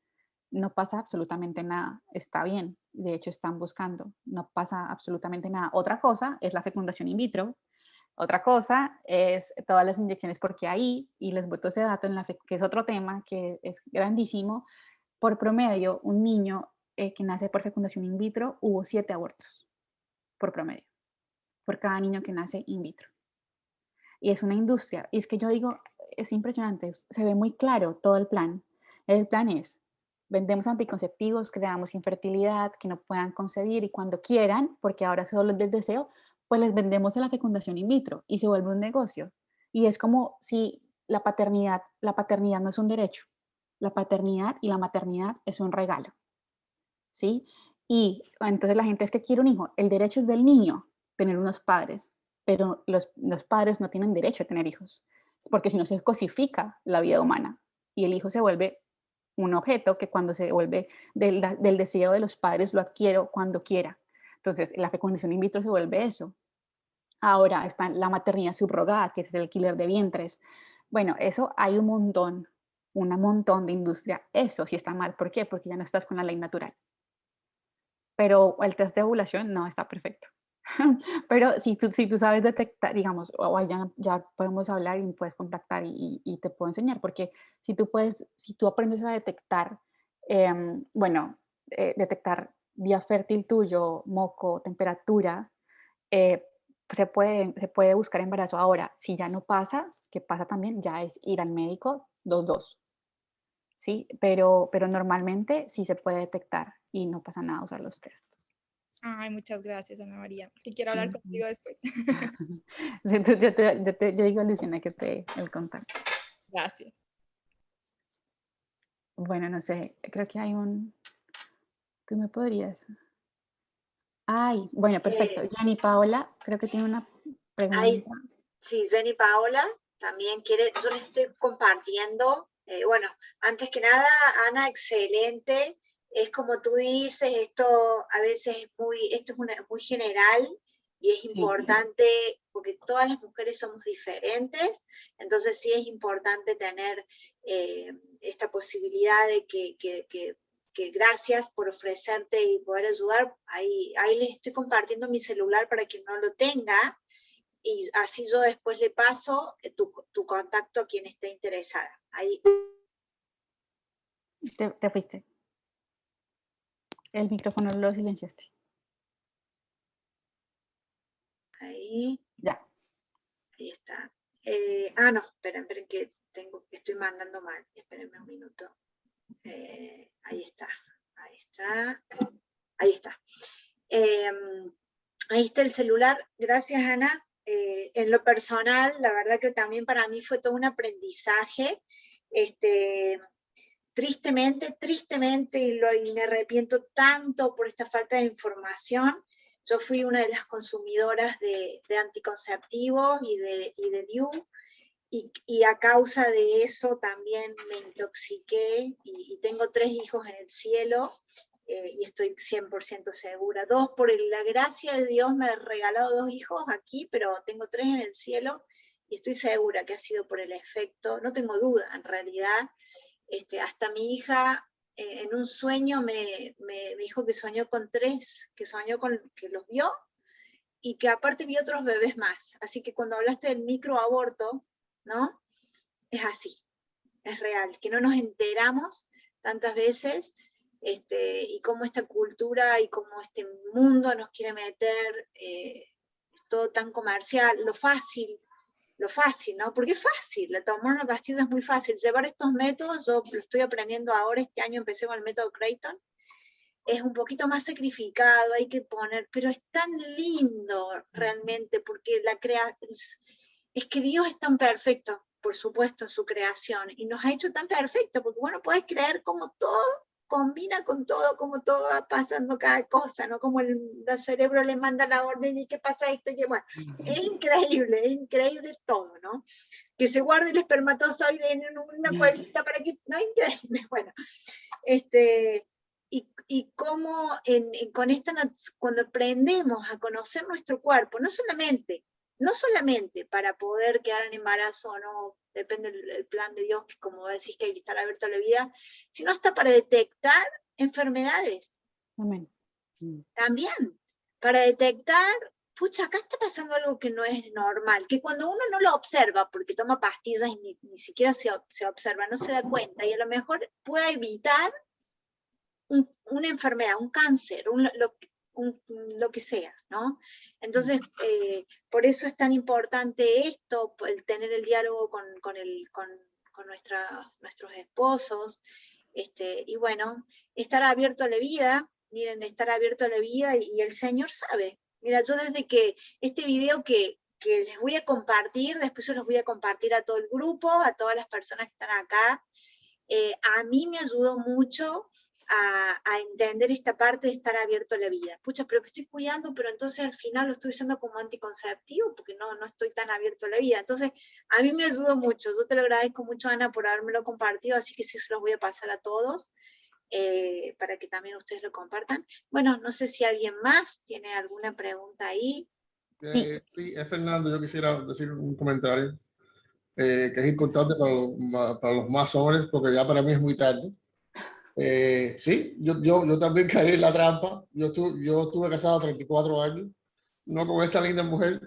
no pasa absolutamente nada. Está bien. De hecho, están buscando. No pasa absolutamente nada. Otra cosa es la fecundación in vitro. Otra cosa es todas las inyecciones, porque ahí, y les boto ese dato, que es otro tema que es grandísimo, por promedio, un niño que nace por fecundación in vitro, hubo 7 abortos por promedio por cada niño que nace in vitro. Y es una industria. Y es que yo digo, es impresionante, se ve muy claro todo el plan. El plan es, vendemos anticonceptivos, creamos infertilidad, que no puedan concebir y cuando quieran, porque ahora solo es del deseo, pues les vendemos a la fecundación in vitro y se vuelve un negocio. Y es como si la paternidad no es un derecho, la paternidad y la maternidad es un regalo, ¿sí? Y entonces la gente es que quiere un hijo. El derecho es del niño tener unos padres, pero los padres no tienen derecho a tener hijos, porque si no se cosifica la vida humana y el hijo se vuelve un objeto que cuando se vuelve del deseo de los padres lo adquiero cuando quiera. Entonces la fecundación in vitro se vuelve eso. Ahora está la maternidad subrogada, que es el alquiler de vientres. Bueno, eso hay un montón de industria. Eso sí está mal. ¿Por qué? Porque ya no estás con la ley natural. Pero el test de ovulación no está perfecto. Pero si tú sabes detectar, digamos, o ya podemos hablar y me puedes contactar y te puedo enseñar, porque si tú aprendes a detectar, bueno, detectar día fértil tuyo, moco, temperatura, eh, se puede buscar embarazo. Ahora, si ya no pasa, que pasa también, ya es ir al médico 2 ¿sí? Pero normalmente sí se puede detectar y no pasa nada usar los test. Ay, muchas gracias, Ana María. Si quiero hablar Ujú. contigo después. Entonces, yo digo a Luciana que te dé el contacto. Gracias. Bueno, no sé, creo que tú me podrías. Ay, bueno, perfecto. Eh, Jenny Paola, creo que tiene una Hay, pregunta. sí, Jenny Paola también quiere, yo les estoy compartiendo, bueno, antes que nada, Ana, excelente. Es como tú dices, esto a veces esto es muy general y es Sí, importante porque todas las mujeres somos diferentes, entonces sí es importante tener esta posibilidad de que que gracias por ofrecerte y poder ayudar. Ahí les estoy compartiendo mi celular para quien no lo tenga, y así yo después le paso tu contacto a quien esté interesada. Ahí. Te fuiste. El micrófono lo silenciaste. Ahí. Ya. Ahí está. No, esperen que estoy mandando mal. Espérenme un minuto. Ahí está. Ahí está. Ahí está. Ahí está el celular. Gracias, Ana. En lo personal, la verdad que también para mí fue todo un aprendizaje. Tristemente, y me arrepiento tanto por esta falta de información. Yo fui una de las consumidoras de anticonceptivos y de DIU, y a causa de eso también me intoxiqué, y tengo 3 hijos en el cielo, y estoy 100% segura. 2, por la gracia de Dios, me ha regalado 2 hijos aquí, pero tengo 3 en el cielo, y estoy segura que ha sido por el efecto, no tengo duda, en realidad. Hasta mi hija en un sueño me dijo que soñó con 3, que los vio, y que aparte vio otros bebés más. Así que cuando hablaste del microaborto, ¿no? Es así, es real, que no nos enteramos tantas veces, y cómo esta cultura y cómo este mundo nos quiere meter todo tan comercial, lo fácil, ¿no? Porque es fácil, tomar una pastilla es muy fácil. Llevar estos métodos, yo lo estoy aprendiendo ahora, este año empecé con el método Creighton, es un poquito más sacrificado, hay que poner, pero es tan lindo realmente, porque es que Dios es tan perfecto, por supuesto, en su creación, y nos ha hecho tan perfecto, porque bueno, puedes creer cómo todo combina con todo, como todo va pasando cada cosa, ¿no? Como el cerebro le manda la orden y qué pasa esto, y bueno, es increíble todo, ¿no? Que se guarde el espermatozoide en una cuevita para que, no, increíble, bueno, y cómo con esta, cuando aprendemos a conocer nuestro cuerpo, no solamente para poder quedar en embarazo o no, depende del plan de Dios, que como decís que hay que estar abierto a la vida, sino hasta para detectar enfermedades. Amén. También, para detectar, pucha, acá está pasando algo que no es normal, que cuando uno no lo observa, porque toma pastillas y ni siquiera se observa, no se da cuenta, y a lo mejor puede evitar una enfermedad, un cáncer, lo que sea, ¿no? Entonces, por eso es tan importante esto, el tener el diálogo con nuestros esposos, y bueno, estar abierto a la vida, miren, estar abierto a la vida, y el Señor sabe. Mira, yo desde que este video que les voy a compartir, después se los voy a compartir a todo el grupo, a todas las personas que están acá, a mí me ayudó mucho a entender esta parte de estar abierto a la vida. Pucha, pero que estoy cuidando, pero entonces al final lo estoy usando como anticonceptivo, porque no estoy tan abierto a la vida. Entonces, a mí me ayudó mucho. Yo te lo agradezco mucho, Ana, por habérmelo compartido, así que sí se los voy a pasar a todos, para que también ustedes lo compartan. Bueno, no sé si alguien más tiene alguna pregunta ahí. Sí, es Fernando. Yo quisiera decir un comentario que es importante para los más jóvenes, porque ya para mí es muy tarde. Sí, yo también caí en la trampa. Yo estuve casado 34 años, no con esta linda mujer,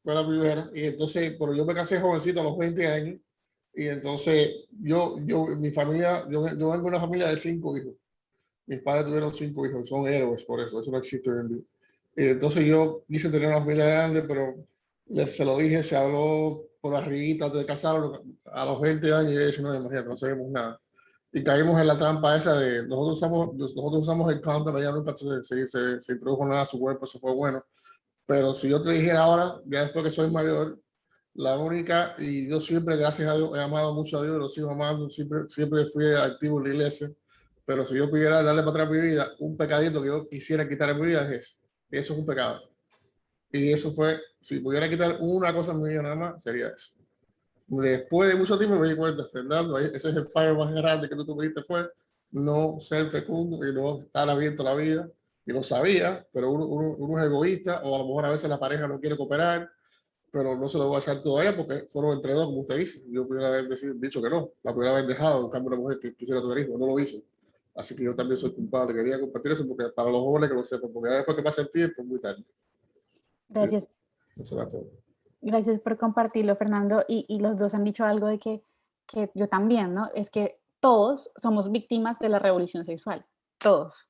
fue la primera, y entonces, pero yo me casé jovencito a los 20 años, y entonces mi familia, yo vengo de una familia de 5 hijos. Mis padres tuvieron 5 hijos, son héroes por eso no existe hoy en día. Y entonces yo quise tener una familia grande, pero se lo dije, se habló por arribita antes de casarlo, a los 20 años, y yo dije, no, imagínate, no sabemos nada. Y caímos en la trampa esa de nosotros usamos el condom, ella nunca se introdujo nada a su cuerpo, eso fue bueno. Pero si yo te dijera ahora, ya después que soy mayor, la única, y yo siempre, gracias a Dios, he amado mucho a Dios, lo sigo amando, siempre fui activo en la iglesia, pero si yo pudiera darle para atrás mi vida, un pecadito que yo quisiera quitar en mi vida es ese. Eso es un pecado. Y eso fue, si pudiera quitar una cosa en mi vida nada más, sería eso. Después de mucho tiempo me di cuenta, Fernando, ese es el fallo más grande que tú tuviste, fue no ser fecundo y no estar abierto a la vida. Y lo sabía, pero uno es egoísta, o a lo mejor a veces la pareja no quiere cooperar, pero no se lo voy a hacer todavía porque fueron entre dos, como usted dice. Yo pudiera haber dicho que no, la pudiera haber dejado, en cambio una mujer que quisiera tener hijos, no lo hice. Así que yo también soy culpable. Quería compartir eso porque para los jóvenes que lo sepan, porque ya después que pasa el tiempo es muy tarde. Gracias. Eso era todo. Gracias por compartirlo, Fernando. Y los dos han dicho algo de que yo también, ¿no? Es que todos somos víctimas de la revolución sexual, todos.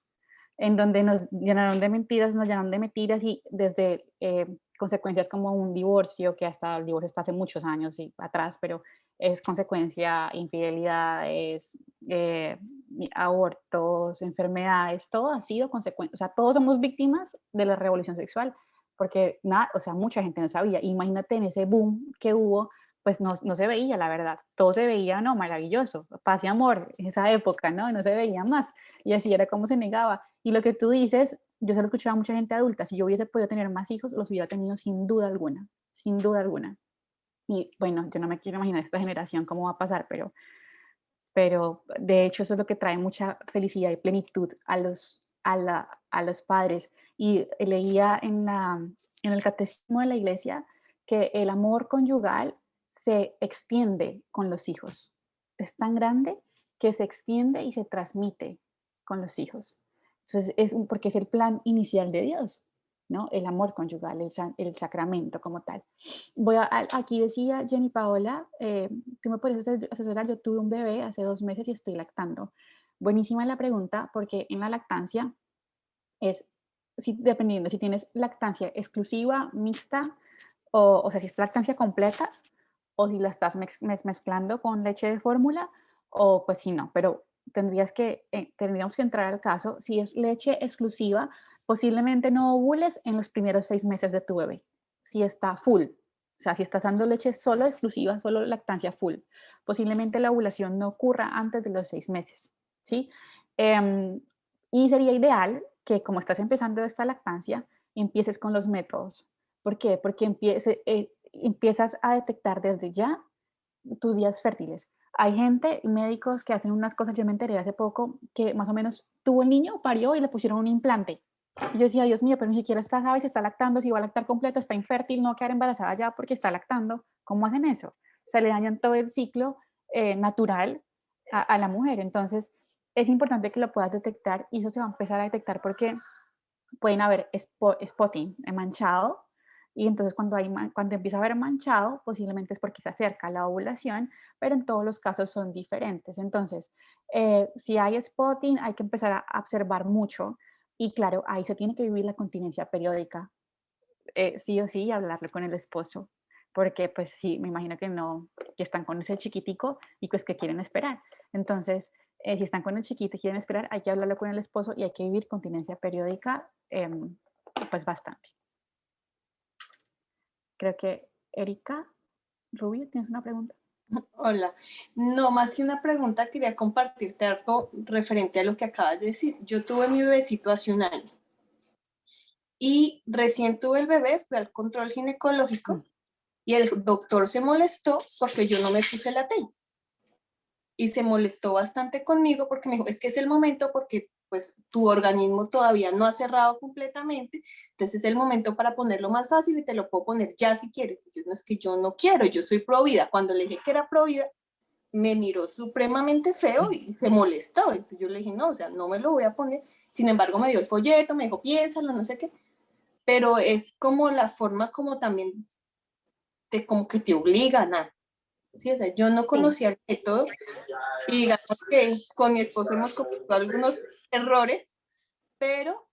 En donde nos llenaron de mentiras y desde consecuencias como un divorcio, que hasta el divorcio está hace muchos años y atrás, pero es consecuencia, infidelidades, abortos, enfermedades, todo ha sido consecuencia, o sea, todos somos víctimas de la revolución sexual, porque nada, o sea, mucha gente no sabía. Imagínate en ese boom que hubo, pues no se veía, la verdad, todo se veía, no, maravilloso, paz y amor en esa época, ¿no? Y no se veía más, y así era como se negaba. Y lo que tú dices, yo se lo escuchaba a mucha gente adulta, si yo hubiese podido tener más hijos, los hubiera tenido sin duda alguna, sin duda alguna. Y bueno, yo no me quiero imaginar esta generación cómo va a pasar, pero de hecho eso es lo que trae mucha felicidad y plenitud a los padres. Y leía en el catecismo de la iglesia que el amor conyugal se extiende con los hijos. Es tan grande que se extiende y se transmite con los hijos. Entonces, porque es el plan inicial de Dios, ¿no? El amor conyugal, el sacramento como tal. Aquí decía Jenny Paola, tú me puedes asesorar, yo tuve un bebé hace 2 meses y estoy lactando. Buenísima la pregunta, porque en la lactancia es, dependiendo si tienes lactancia exclusiva, mixta, o sea, si es lactancia completa, o si la estás mezclando con leche de fórmula, o pues si no, pero tendríamos que entrar al caso. Si es leche exclusiva, posiblemente no ovules en los primeros 6 meses de tu bebé, si está full. O sea, si estás dando leche solo exclusiva, solo lactancia full, posiblemente la ovulación no ocurra antes de los 6 meses, ¿sí? Y sería ideal que, como estás empezando esta lactancia, empieces con los métodos. ¿Por qué? Porque empiezas a detectar desde ya tus días fértiles. Hay gente, médicos que hacen unas cosas, yo me enteré hace poco, que más o menos tuvo el niño, parió y le pusieron un implante. Y yo decía, Dios mío, pero ni siquiera sabe si está lactando, si va a lactar completo, está infértil, no va a quedar embarazada ya porque está lactando. ¿Cómo hacen eso? Se le dañan todo el ciclo natural a la mujer. Entonces, es importante que lo puedas detectar y eso se va a empezar a detectar porque pueden haber spotting, manchado, y entonces cuando empieza a haber manchado, posiblemente es porque se acerca la ovulación, pero en todos los casos son diferentes. Entonces, si hay spotting, hay que empezar a observar mucho y claro, ahí se tiene que vivir la continencia periódica, sí o sí, y hablarlo con el esposo, porque pues sí, me imagino que no, que están con ese chiquitico y pues que quieren esperar. Entonces, si están con el chiquito y quieren esperar, hay que hablarlo con el esposo y hay que vivir continencia periódica, pues bastante. Creo que Erika Rubio, ¿tienes una pregunta? Hola, no, más que una pregunta, quería compartirte algo referente a lo que acabas de decir. Yo tuve mi bebecito hace 1 año y recién tuve el bebé, fui al control ginecológico y el doctor se molestó porque yo no me puse la T. Y se molestó bastante conmigo porque me dijo, es que es el momento porque pues tu organismo todavía no ha cerrado completamente, entonces es el momento para ponerlo más fácil y te lo puedo poner ya si quieres. Y yo, no, es que yo no quiero, yo soy pro vida. Cuando le dije que era pro vida, me miró supremamente feo y se molestó. Entonces yo le dije, no, o sea, no me lo voy a poner. Sin embargo, me dio el folleto, me dijo, piénsalo, no sé qué. Pero es como la forma como también de como que te obligan a. Sí, o sea, yo no conocía el método y digamos que con mi esposo hemos cometido algunos errores, pero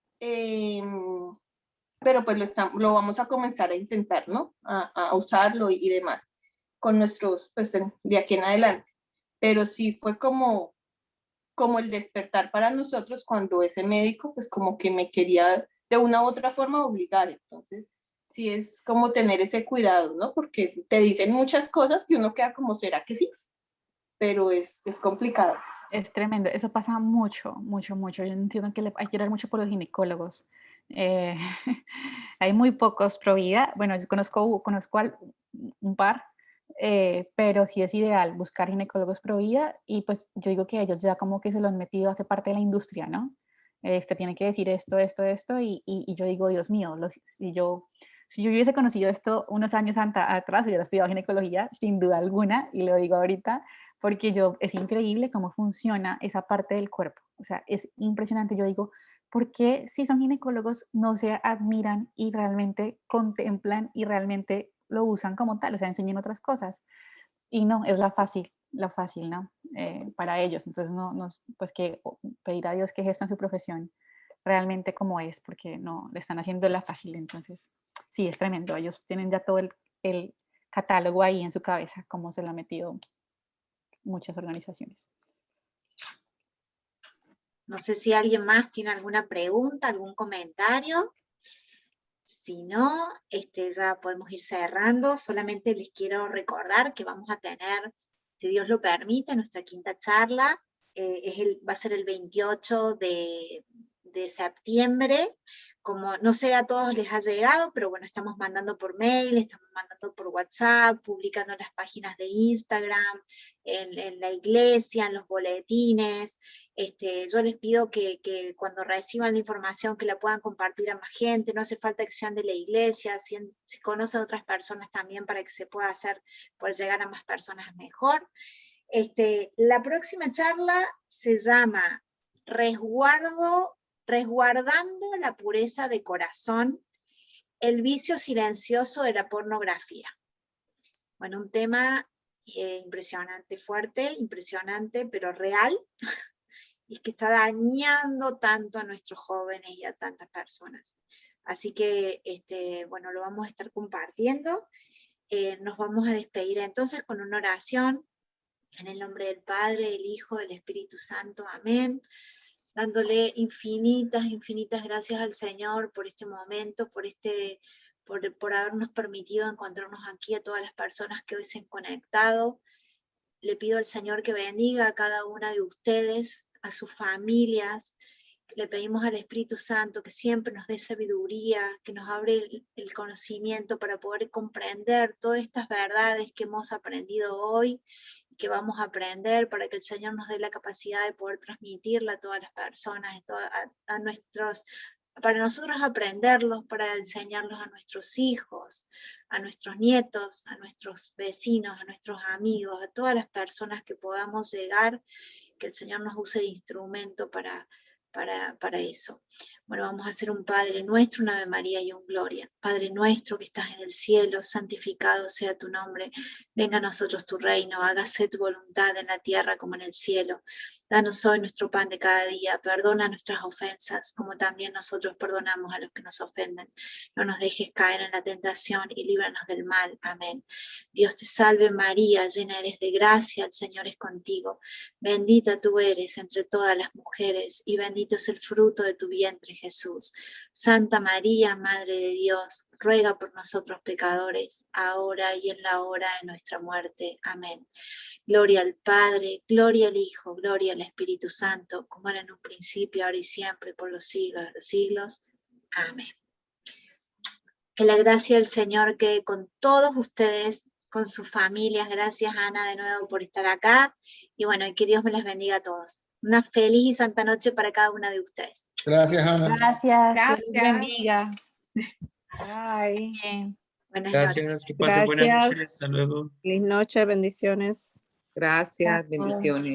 pues lo vamos a comenzar a intentar, ¿no? A usarlo y demás con nuestros, pues de aquí en adelante. Pero sí fue como el despertar para nosotros cuando ese médico pues como que me quería de una u otra forma obligar. Entonces sí es como tener ese cuidado, ¿no? Porque te dicen muchas cosas que uno queda como, ¿será que sí? Pero es complicado. Es tremendo, eso pasa mucho, mucho, mucho. Yo entiendo que hay que orar mucho por los ginecólogos. Hay muy pocos pro vida. Bueno, yo conozco un par, pero sí es ideal buscar ginecólogos pro vida y pues yo digo que ellos ya como que se lo han metido, hace parte de la industria, ¿no? Este tiene que decir esto, esto, esto y yo digo, Dios mío, si yo hubiese conocido esto unos años atrás, hubiera estudiado ginecología, sin duda alguna, y lo digo ahorita, porque es increíble cómo funciona esa parte del cuerpo. O sea, es impresionante. Yo digo, ¿por qué si son ginecólogos no se admiran y realmente contemplan y realmente lo usan como tal? O sea, enseñan otras cosas. Y no, es la fácil, ¿no? Para ellos. Entonces, pues que pedir a Dios que ejerzan su profesión realmente como es, porque no, le están haciendo la fácil. Entonces, sí, es tremendo. Ellos tienen ya todo el catálogo ahí en su cabeza, como se lo han metido muchas organizaciones. No sé si alguien más tiene alguna pregunta, algún comentario. Si no, ya podemos ir cerrando. Solamente les quiero recordar que vamos a tener, si Dios lo permite, nuestra quinta charla. Va a ser el 28 de septiembre. Como no sé a todos les ha llegado, pero bueno, estamos mandando por mail, estamos mandando por WhatsApp, publicando en las páginas de Instagram, en la iglesia, en los boletines. Yo les pido que cuando reciban la información que la puedan compartir a más gente, no hace falta que sean de la iglesia, si conocen a otras personas también para que se pueda poder llegar a más personas mejor. La próxima charla se llama Resguardando la pureza de corazón, el vicio silencioso de la pornografía. Bueno, un tema impresionante, fuerte, impresionante, pero real, y que está dañando tanto a nuestros jóvenes y a tantas personas. Así que, bueno, lo vamos a estar compartiendo. Nos vamos a despedir entonces con una oración en el nombre del Padre, del Hijo, del Espíritu Santo. Amén. Dándole infinitas gracias al Señor por este momento, por habernos permitido encontrarnos aquí a todas las personas que hoy se han conectado. Le pido al Señor que bendiga a cada una de ustedes, a sus familias. Le pedimos al Espíritu Santo que siempre nos dé sabiduría, que nos abre el conocimiento para poder comprender todas estas verdades que hemos aprendido hoy, que vamos a aprender, para que el Señor nos dé la capacidad de poder transmitirla a todas las personas, para nosotros aprenderlos, para enseñarlos a nuestros hijos, a nuestros nietos, a nuestros vecinos, a nuestros amigos, a todas las personas que podamos llegar, que el Señor nos use de instrumento para eso. Bueno, vamos a hacer un Padre Nuestro, una Ave María y un Gloria. Padre nuestro que estás en el cielo, santificado sea tu nombre. Venga a nosotros tu reino, hágase tu voluntad en la tierra como en el cielo. Danos hoy nuestro pan de cada día, perdona nuestras ofensas, como también nosotros perdonamos a los que nos ofenden. No nos dejes caer en la tentación y líbranos del mal. Amén. Dios te salve María, llena eres de gracia, el Señor es contigo. Bendita tú eres entre todas las mujeres, y bendito es el fruto de tu vientre, Jesús. Santa María, Madre de Dios, ruega por nosotros pecadores, ahora y en la hora de nuestra muerte. Amén. Gloria al Padre, gloria al Hijo, gloria al Espíritu Santo, como era en un principio, ahora y siempre, por los siglos de los siglos. Amén. Que la gracia del Señor quede con todos ustedes, con sus familias. Gracias, Ana, de nuevo por estar acá. Y bueno, que Dios me les bendiga a todos. Una feliz y santa noche para cada una de ustedes. Gracias, Ana. Gracias. Que Dios bendiga. Bye. Bien. Buenas Gracias, noches. que pasen buenas noches. Gracias. Hasta luego. Feliz noche, bendiciones. Gracias, Chao. bendiciones.